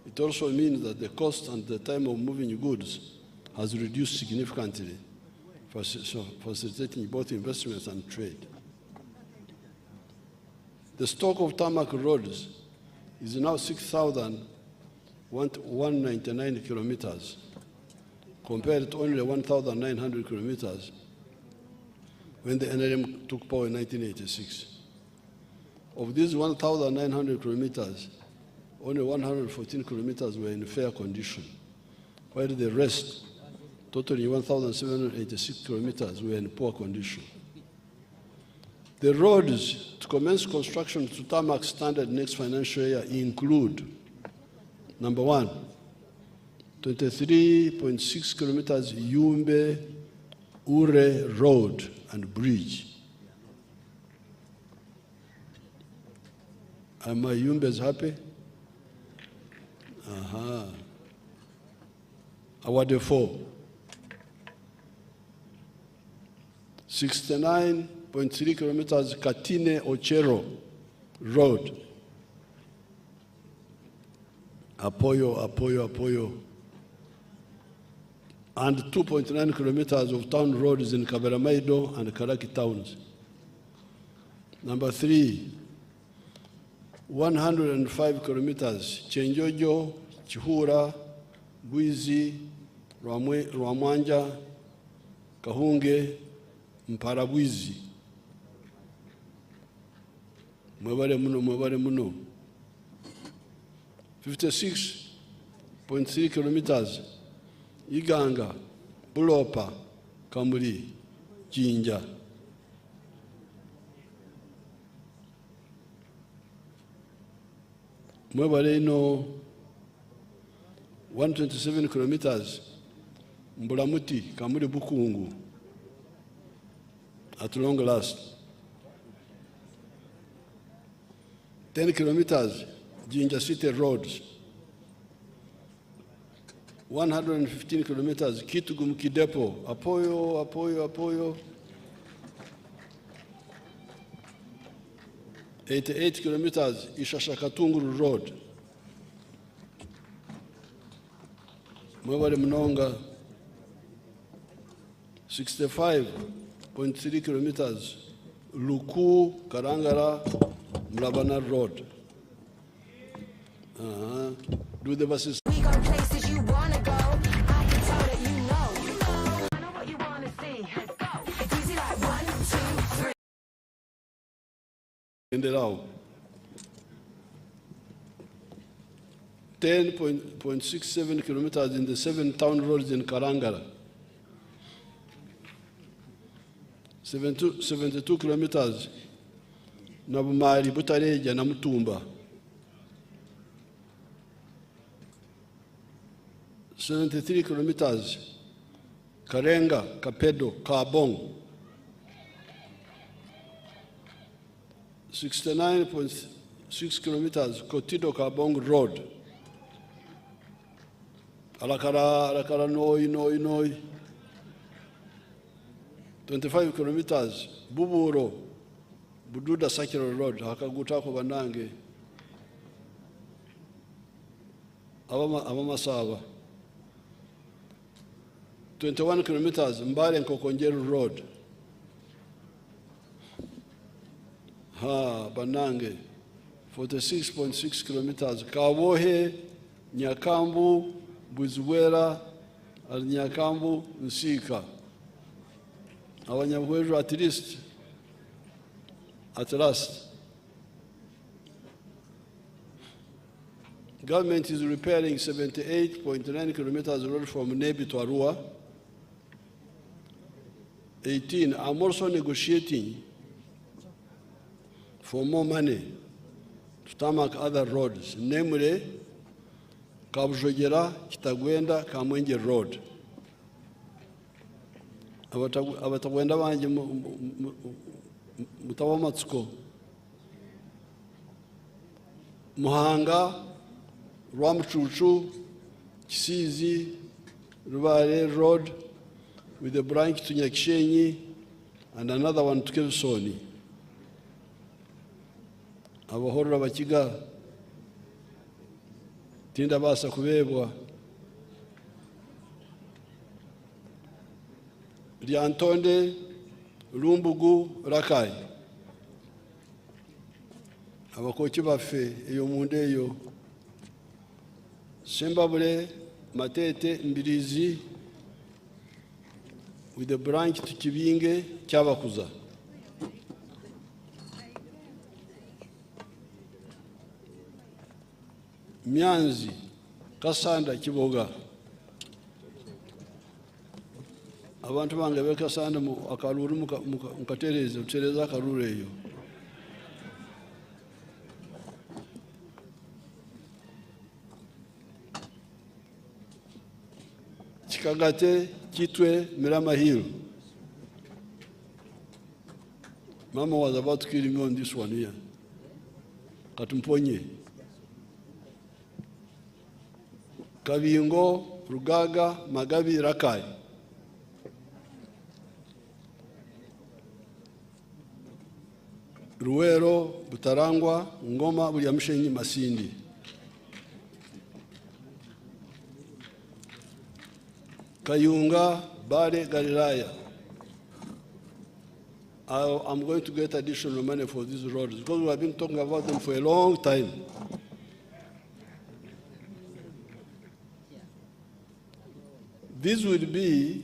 Speaker 1: It also means that the cost and the time of moving goods has reduced significantly, facilitating both investments and trade. The stock of tarmac roads is now 6,199 kilometers, compared to only 1,900 kilometers when the NRM took power in 1986. Of these 1,900 kilometers, only 114 kilometers were in fair condition, while the rest, totaling 1,786 kilometers, were in poor condition. The roads to commence construction to tarmac standard next financial year include: number one, 23.6 kilometers Yumbe-Ure Road and Bridge. Are my Yumbes happy? Award 4. 69.3 kilometers Katine-Ochero Road. Apoyo. And 2.9 kilometers of town roads in Kaberamaido and Karaki towns. Number 3, 105 kilometers Chenjojo, Chihura, Bwizi, Rwamwanja, Kahunge, Mparabwizi. Mwebale muno. 56.3 kilometers Iganga, Bulopa, Kamuri, Jinja. Mwebale ino 127 kilometers Mbulamuti, Kamuri Bukungu, at long last. 10 kilometers Jinja City Roads. 115 kilometers Kitugum Kidepo, Apoyo. 88 kilometers Ishashakatunguru Road. Mwebale Mnonga. 65.3 kilometers Luku Karangara Mlabana Road. Do the buses.
Speaker 2: We go places you wanna go. I can tell that you know. I know what you wanna see. Let's go. It's easy like 1, 2, 3.
Speaker 1: In the row. 10.67 kilometers in the 7 town roads in Karangara. 72 kilometers Nabumari, Butareja, Namutumba. 73 kilometers Karenga, Kapedo, Kabong. 69.6 kilometers Kotido Kabong Road. Alakara, Noi. 25 kilometers Buburo, Bududa Sakiro Road, Hakagutako Banange, Avamasava. 21 kilometers Mbale and Kokonjeru Road. Banange. 46.6 kilometers Kawohe, Nyakambu, Buzuwera, Nyakambu, Nsika. Abanyabweru at last. Government is repairing 78.9 kilometers road from Nebi to Arua. 18, I'm also negotiating for more money to tarmac other roads, namely Kabujogera, Kitagwenda, Kamwenje Road. abatagwenda banjye mutaba amatsiko Muhanga, Rwamucucu, Kisizi, Rubare Road with a branch to Nyakishenyi and another one to Kebisoni. Abahorera bakiga tinda basa kubebwa Lyantonde, Lumbugu, Rakai. Abakoki baffe eyo munde eyo Sembabule, Matete, Mbirizi with a branch to Kibinge, Kyabakuza. Myanzi, Kasanda, Kiboga. Abantu bange bekasanda mu akaluru mukatereza utereza akaluru eyo. Kagate, Kitwe, Miramahil. Mama was about to kill me on this one here. Katumponye. Kabingo, Rugaga, Magabi, Rakai. Ruero, Butarangwa, Ngoma, Buyamshenyi, Masindi. Kayunga, Bade, Galilaya. I'm going to get additional money for these roads because we have been talking about them for a long time. This will be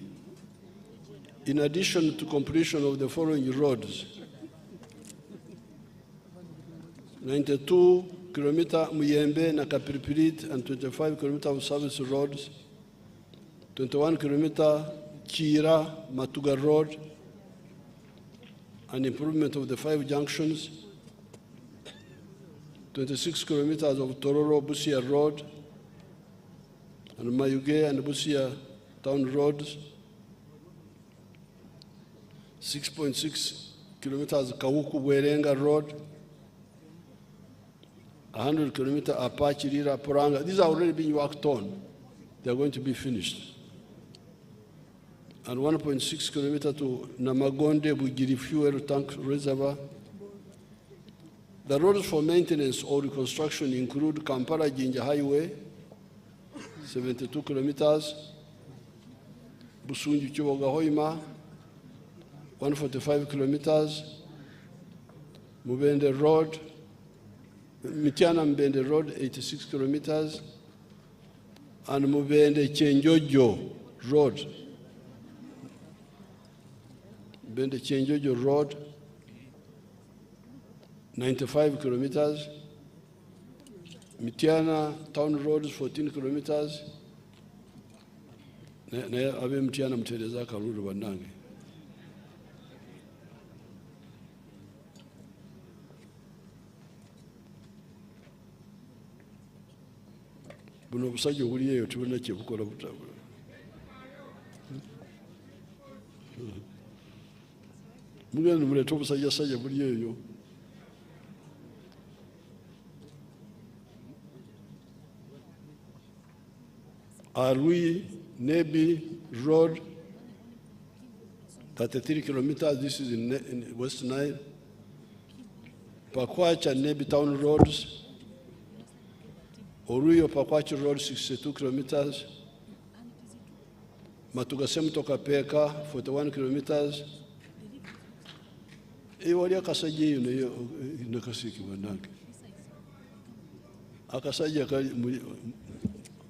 Speaker 1: in addition to completion of the following roads. 92 kilometer Muyembe na Kapiripirit and 25 kilometer of service roads. 21 kilometer Kira, Matuga Road, an improvement of the 5 junctions, 26 kilometers of Tororo Busia Road, and Mayuge and Busia Town Roads, 6.6 kilometers Kawuku Werenga Road, 100 kilometers Apache Rira Poranga. These are already being worked on. They are going to be finished. And 1.6 kilometers to Namagonde Bugiri Fuel Tank Reservoir. The roads for maintenance or reconstruction include Kampala-Jinja Highway, 72 kilometers, Busunju-Kiboga-Hoima, 145 kilometers, Mubende Road, Mitiana-Mbende Road, 86 kilometers, and Mubende-Chenjojo Road, Bende Chenjojo Road, 95 kilometers. Mitiana Town Road, 14 kilometers. Abe Mitiana Mtereza Karuru Bandange. Buno busajja buliyeyo tubona kye bukola butabula. Mugenda muleta obusajja buliyeyo. Arui Nebi Road, 33 kilometers. This is in West Nile. Pakwacha Nebi Town Roads. Oruyo Pakwacha Road, 62 kilometers. Matugasemu toka Peka, 41 kilometers. Wali akasajja eyo nayo nakasiki banange. Akasajja kali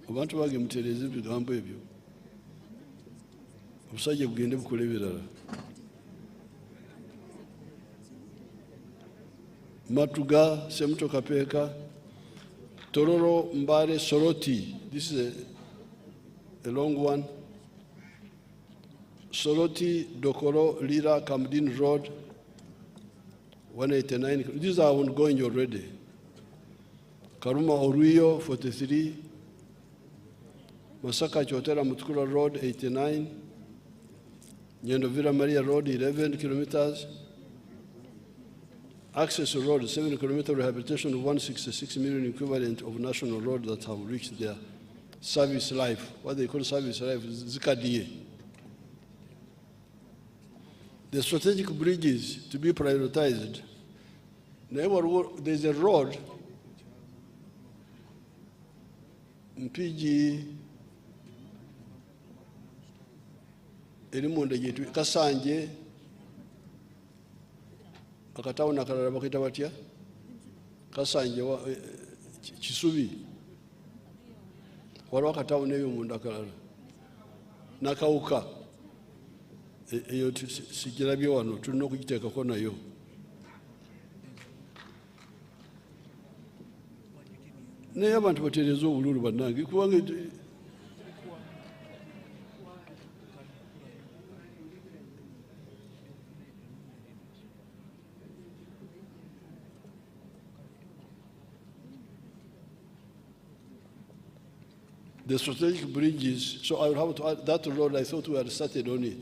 Speaker 1: abantu bage mutereze ebigambo ebyo. Obusajja bugende bukole ebirala. Matuga Semutoka Peka, Tororo Mbare Soroti. This is a long one. Soroti Dokoro Lira Kamdin Road, 189. These are ongoing already. Karuma Oruyo, 43. Masaka Chotera Mutkura Road, 89. Nyendovira Maria Road, 11 kilometers. Access Road, 7 kilometer rehabilitation of 166 million equivalent of national roads that have reached their service life. What they call service life is ZKDA. The strategic bridges to be prioritized. There's a road in PG Endigyito Kasanje akatawuna akalala bakita batya Kasanje Kisubi waliwo akatawuna ebyo munda akalala nakawuka eyo sigirabye wano tulina okugiteekako nayo. Naye abantu batereeza obululu bannange kubanga the strategic bridges, so I will have to add that road. I thought we had started on it.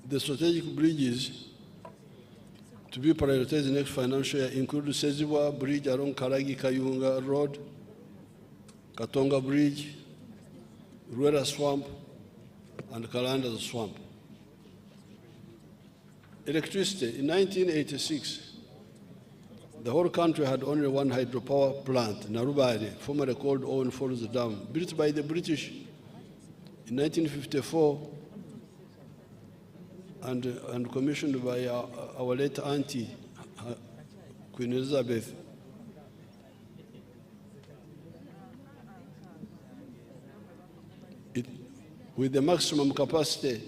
Speaker 1: The strategic bridges to be prioritized in the next financial year include Sezibwa Bridge along Karagi Kayunga Road, Katonga Bridge, Ruera Swamp, and Kalanda Swamp. Electricity. In 1986, the whole country had only one hydropower plant, Narubari, formerly called Owen Falls Dam, built by the British in 1954 and commissioned by our late auntie, Queen Elizabeth. With the maximum capacity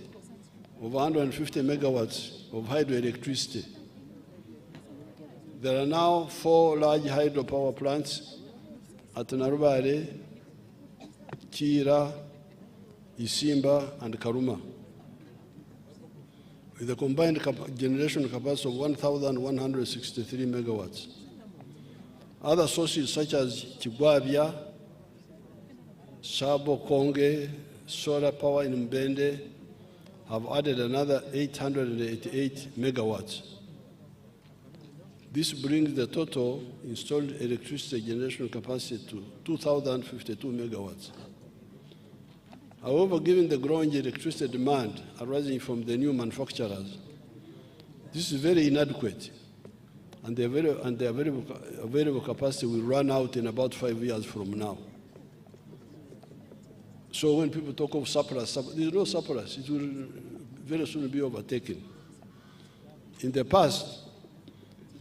Speaker 1: of 150 megawatts of hydroelectricity. There are now 4 large hydropower plants at Narubare, Kira, Isimba, and Karuma, with a combined generation capacity of 1,163 megawatts. Other sources such as Kigwabya, Sabo Konge, solar power in Mbende have added another 888 megawatts. This brings the total installed electricity generation capacity to 2,052 megawatts. However, given the growing electricity demand arising from the new manufacturers, this is very inadequate, and the available capacity will run out in about 5 years from now. So when people talk of surplus, there's no surplus. It will very soon be overtaken. In the past,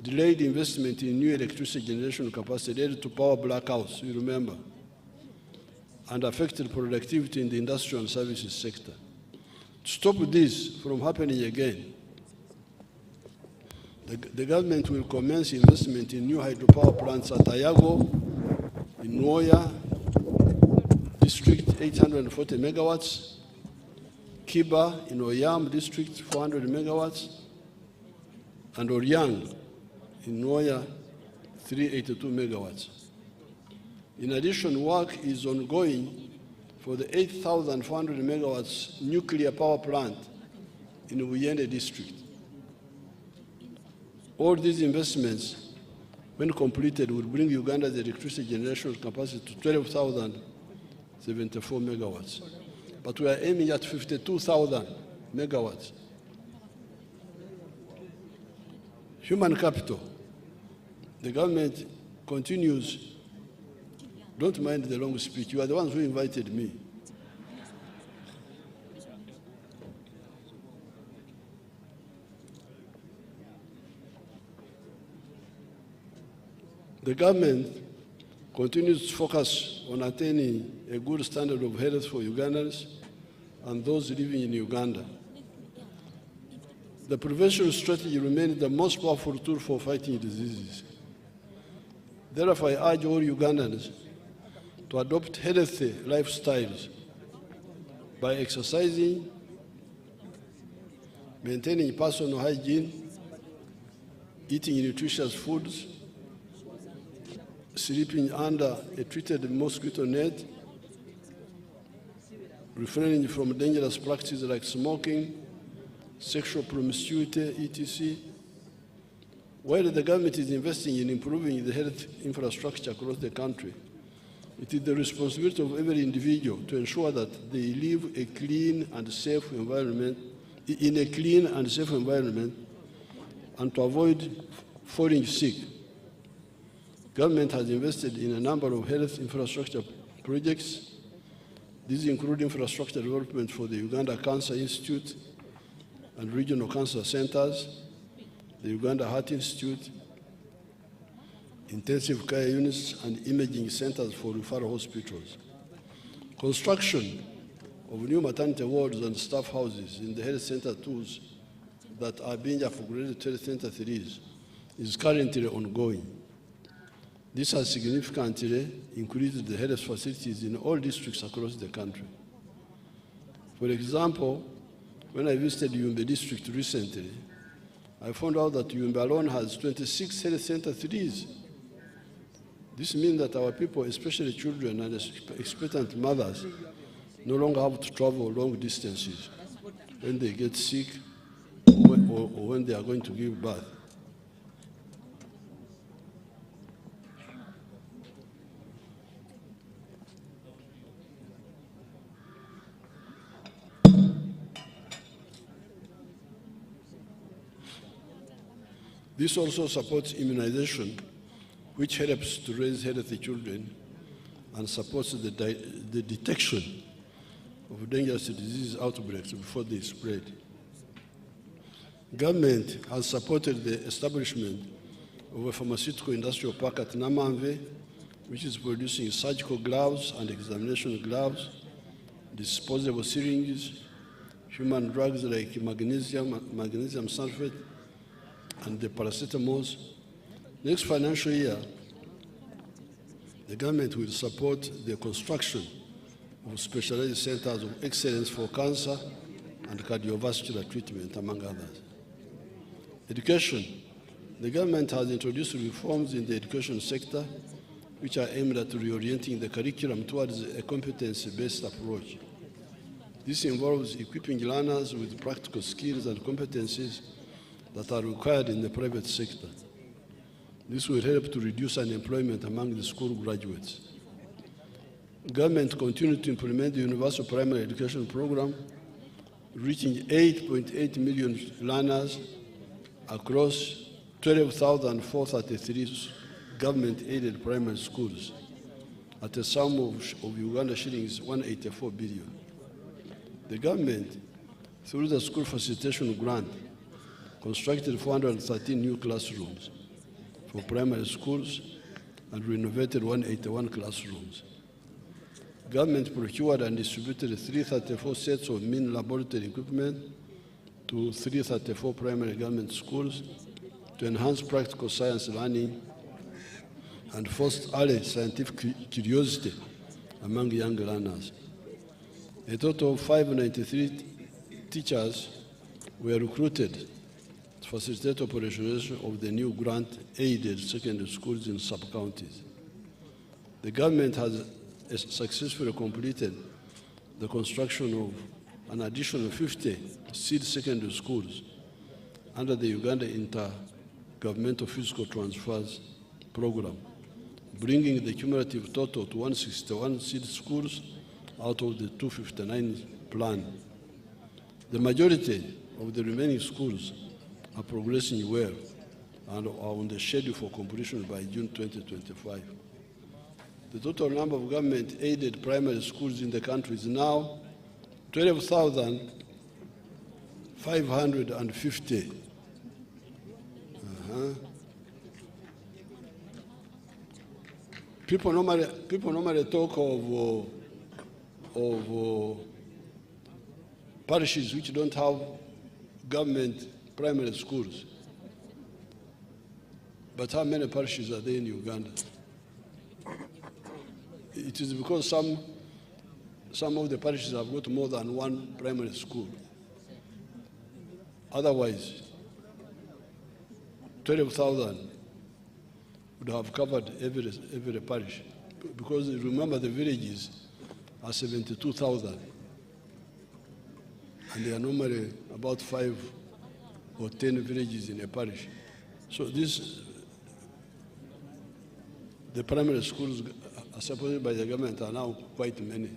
Speaker 1: delayed investment in new electricity generation capacity led to power blackouts, you remember, and affected productivity in the industrial and services sector. To stop this from happening again, the government will commence investment in new hydropower plants at Ayago, in Nwoya District, 840 megawatts, Kiba in Oyam District, 400 megawatts, and Oryang in Nwoya, 382 megawatts. In addition, work is ongoing for the 8,400 megawatts nuclear power plant in Uyende District. All these investments, when completed, will bring Uganda's electricity generation capacity to 12,074 megawatts. But we are aiming at 52,000 megawatts. Human capital. The government continues. Don't mind the long speech. You are the ones who invited me. The government continues to focus on attaining a good standard of health for Ugandans and those living in Uganda. The prevention strategy remains the most powerful tool for fighting diseases. Therefore, I urge all Ugandans to adopt healthy lifestyles by exercising, maintaining personal hygiene, eating nutritious foods, sleeping under a treated mosquito net, refraining from dangerous practices like smoking, sexual promiscuity, etc. While the government is investing in improving the health infrastructure across the country, it is the responsibility of every individual to ensure that they live a clean and safe environment, in a clean and safe environment, and to avoid falling sick. Government has invested in a number of health infrastructure projects. These include infrastructure development for the Uganda Cancer Institute and regional cancer centers, the Uganda Heart Institute, intensive care units, and imaging centers for referral hospitals. Construction of new maternity wards and staff houses in the health center tools that are being upgraded to health center 3 is currently ongoing. This has significantly increased the health facilities in all districts across the country. For example, when I visited Yoweri district recently, I found out that Yoweri alone has 26 health center 3s. This means that our people, especially children and expectant mothers, no longer have to travel long distances when they get sick or when they are going to give birth. This also supports immunization, which helps to raise healthy children and supports the detection of dangerous disease outbreaks before they spread. Government has supported the establishment of a pharmaceutical industrial park at Namanve, which is producing surgical gloves and examination gloves, disposable syringes, human drugs like magnesium sulfate, and the paracetamols. Next financial year, the government will support the construction of specialized centers of excellence for cancer and cardiovascular treatment, among others. Education. The government has introduced reforms in the education sector which are aimed at reorienting the curriculum towards a competency-based approach. This involves equipping learners with practical skills and competencies that are required in the private sector. This will help to reduce unemployment among the school graduates. Government continued to implement the Universal Primary Education Program, reaching 8.8 million learners across 12,433 government-aided primary schools at a sum of Uganda shillings 184 billion. The government, through the school facilitation grant, constructed 413 new classrooms for primary schools and renovated 181 classrooms. Government procured and distributed 334 sets of mean laboratory equipment to 334 primary government schools to enhance practical science learning and foster early scientific curiosity among young learners. A total of 593 teachers were recruited to facilitate operationalization of the new grant-aided secondary schools in sub-counties. The government has successfully completed the construction of an additional 50 seed secondary schools under the Uganda Intergovernmental Physical Transfers Program, bringing the cumulative total to 161 seed schools out of the 259 planned. The majority of the remaining schools are progressing well and are on the schedule for completion by June 2025. The total number of government-aided primary schools in the country is now 12,550. People normally talk of parishes which don't have government primary schools. But how many parishes are there in Uganda? It is because some of the parishes have got more than one primary school. Otherwise, 12,000 would have covered every parish. Because remember, the villages are 72,000. and there are normally about 5 or 10 villages in a parish. So the primary schools are supported by the government are now quite many.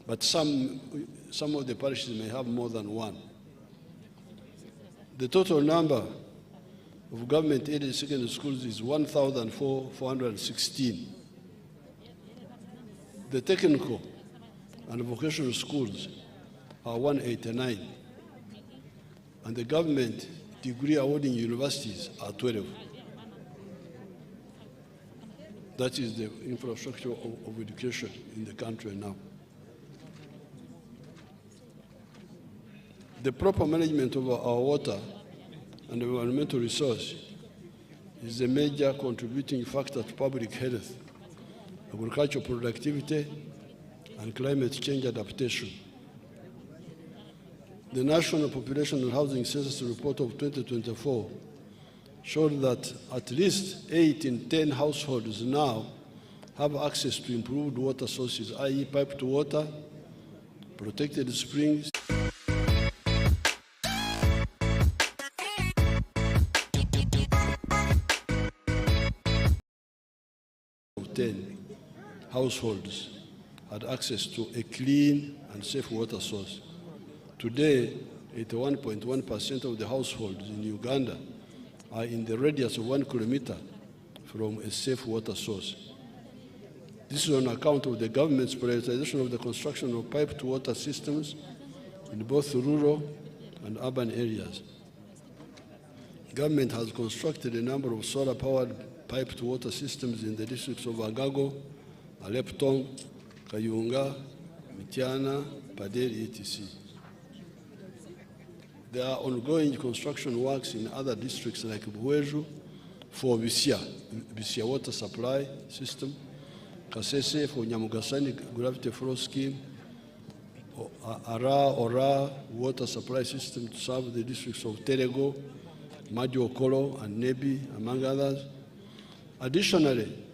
Speaker 1: But some of the parishes may have more than one. The total number of government-aided secondary schools is 1,416. The technical and vocational schools are 189. And the government degree awarding universities are 12. That is the infrastructure of education in the country now. The proper management of our water and environmental resource is a major contributing factor to public health, agricultural productivity, and climate change adaptation. The National Population and Housing Census Report of 2024 showed that at least 8 in 10 households now have access to improved water sources, i.e. piped water, protected springs, of 10 households had access to a clean and safe water source. Today, 81.1% of the households in Uganda are in the radius of 1 kilometer from a safe water source. This is on account of the government's prioritization of the construction of piped water systems in both rural and urban areas. Government has constructed a number of solar-powered piped water systems in the districts of Agago, Aleptong, Kayunga, Mityana, Paderi, etc. There are ongoing construction works in other districts like Buweju for Bisia water supply system, Kasese for Nyamugasani gravity flow scheme, Ora water supply system to serve the districts of Terego, Majo-Okolo, and Nebi, among others. Additionally,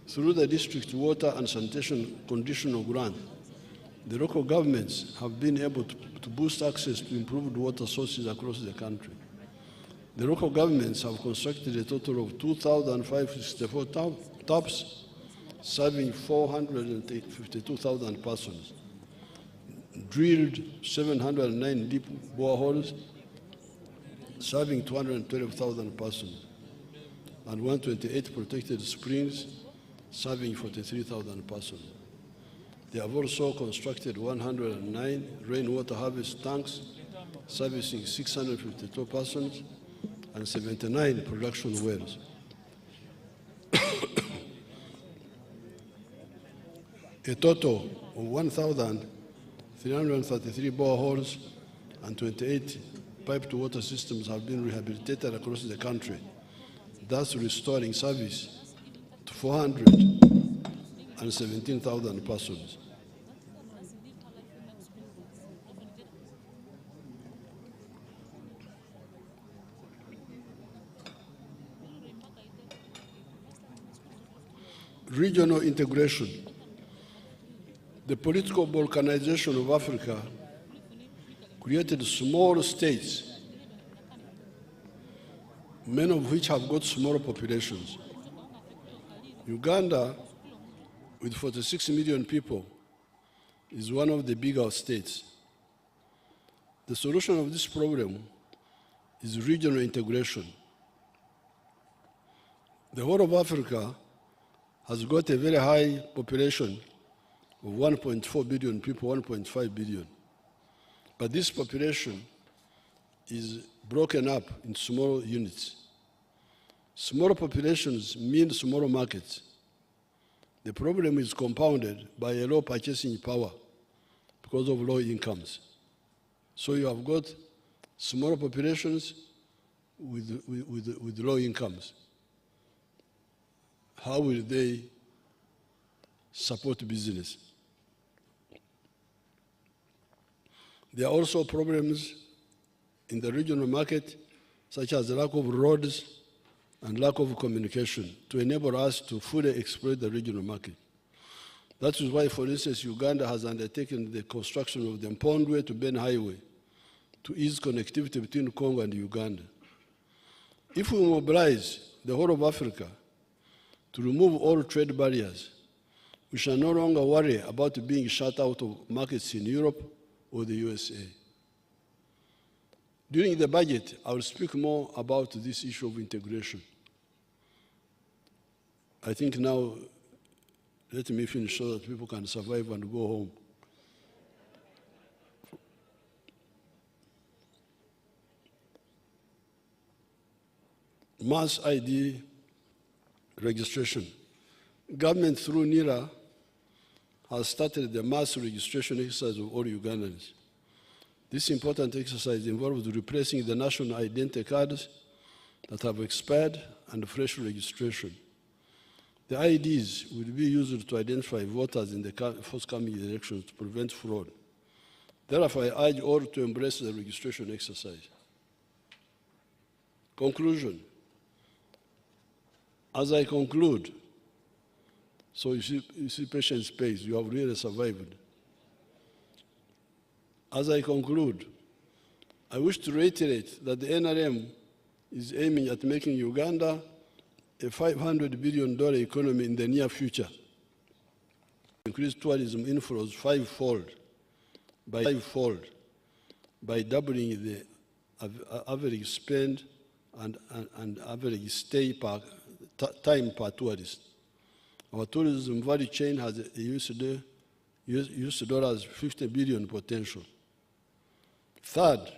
Speaker 1: through the district water and sanitation conditional grant, the local governments have been able to boost access to improved water sources across the country. The local governments have constructed a total of 2,564 taps, serving 452,000 persons, drilled 709 deep boreholes, serving 212,000 persons, and 128 protected springs, serving 43,000 persons. They have also constructed 109 rainwater harvest tanks, servicing 652 persons, and 79 production wells. A total of 1,333 boreholes and 28 piped water systems have been rehabilitated across the country, thus restoring service to 417,000 persons. Regional integration. The political balkanization of Africa created small states, many of which have got smaller populations. Uganda, with 46 million people, is one of the bigger states. The solution of this problem is regional integration. The whole of Africa has got a very high population of 1.4 billion people, 1.5 billion. But this population is broken up in small units. Smaller populations mean smaller markets. The problem is compounded by a low purchasing power because of low incomes. So you have got smaller populations with low incomes. How will they support business? There are also problems in the regional market, such as the lack of roads and lack of communication to enable us to fully exploit the regional market. That is why, for instance, Uganda has undertaken the construction of the Mpondwe to Ben Highway, to ease connectivity between Congo and Uganda. If we mobilize the whole of Africa to remove all trade barriers, we shall no longer worry about being shut out of markets in Europe or the USA. During the budget, I will speak more about this issue of integration. I think now, let me finish so that people can survive and go home. Mass ID registration. Government through NIRA has started the mass registration exercise of all Ugandans. This important exercise involves replacing the national identity cards that have expired and fresh registration. The IDs will be used to identify voters in the forthcoming elections to prevent fraud. Therefore, I urge all to embrace the registration exercise. Conclusion. As I conclude, so you see patience pays, you have really survived. As I conclude, I wish to reiterate that the NRM is aiming at making Uganda a $500 billion economy in the near future. Increase tourism inflows fivefold by doubling the average spend and average stay time per tourist. Our tourism value chain has a US dollars 50 billion potential. Third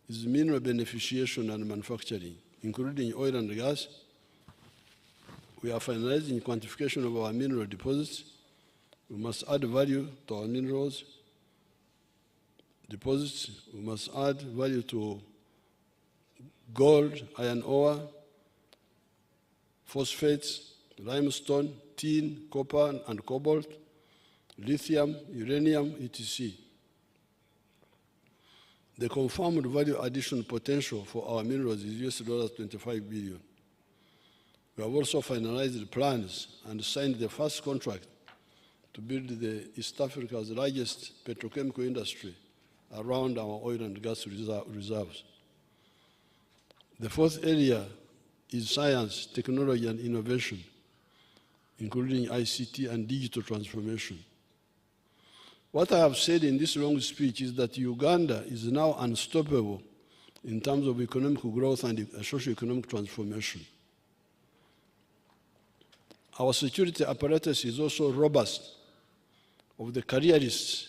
Speaker 1: is mineral beneficiation and manufacturing, including oil and gas. We are finalizing quantification of our mineral deposits. We must add value to our minerals deposits. We must add value to gold, iron ore, phosphates, limestone, tin, copper, and cobalt, lithium, uranium, etc. The confirmed value addition potential for our minerals is US dollars 25 billion. We have also finalized the plans and signed the first contract to build the East Africa's largest petrochemical industry around our oil and gas reserves. The fourth area is science, technology, and innovation, including ICT and digital transformation. What I have said in this long speech is that Uganda is now unstoppable in terms of economic growth and socio-economic transformation. Our security apparatus is also robust of the careerists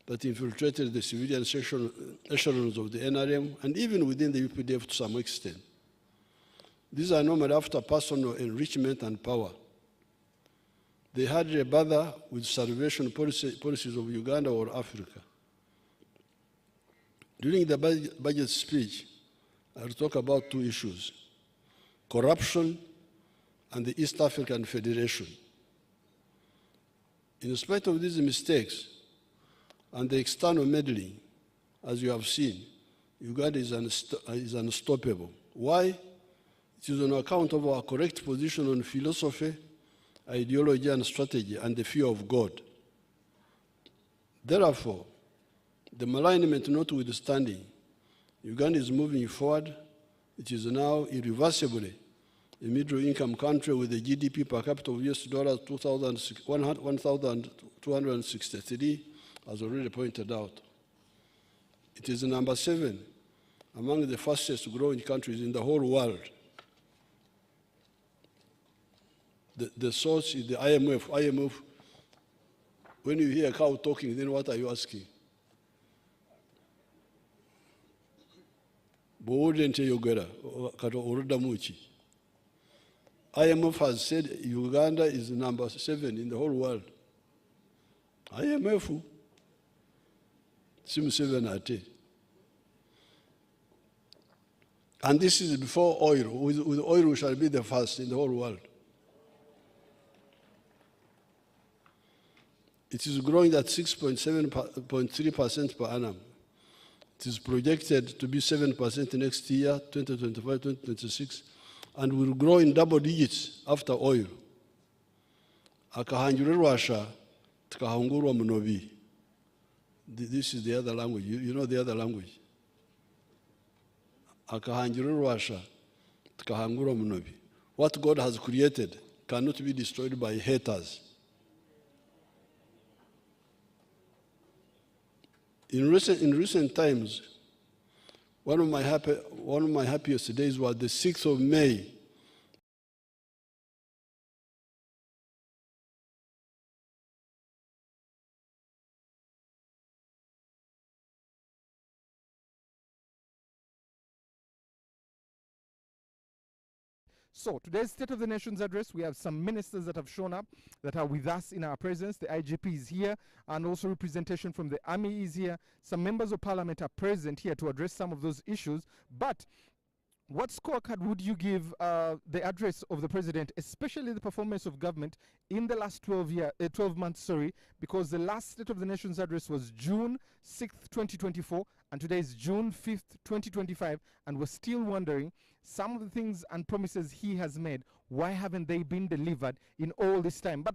Speaker 1: that infiltrated the civilian echelons of the NRM and even within the UPDF to some extent. These are normally after personal enrichment and power. They hardly bother with salvation policies of Uganda or Africa. During the budget speech, I will talk about two issues: corruption and the East African Federation. In spite of these mistakes and the external meddling, as you have seen, Uganda is unstoppable. Why? It is on account of our correct position on philosophy, ideology, and strategy, and the fear of God. Therefore, the malignment notwithstanding, Uganda is moving forward. It is now irreversibly a middle-income country with a GDP per capita of US dollars 1,263, as already pointed out. It is number 7 among the fastest growing countries in the whole world. The source is the IMF. IMF, when you hear a cow talking, then what are you asking? IMF has said Uganda is number 7 in the whole world. IMF, Museveni. And this is before oil. With oil, we shall be the first in the whole world. It is growing at 6.3% per annum. It is projected to be 7% next year, 2025, 2026, and will grow in double digits after oil. This is the other language. You know the other language. akahangira urwasha tukahangura omunobi. What God has created cannot be destroyed by haters. In recent times, one of my happiest days was the 6th of May.
Speaker 3: So today's State of the Nation's address, we have some ministers that have shown up that are with us in our presence. The IGP is here, and also representation from the Army is here. Some members of Parliament are present here to address some of those issues. But what scorecard would you give the address of the President, especially the performance of government in the last 12 months, because the last State of the Nation's address was June 6th, 2024, and today is June 5th, 2025, and we're still wondering some of the things and promises he has made, why haven't they been delivered in all this time? But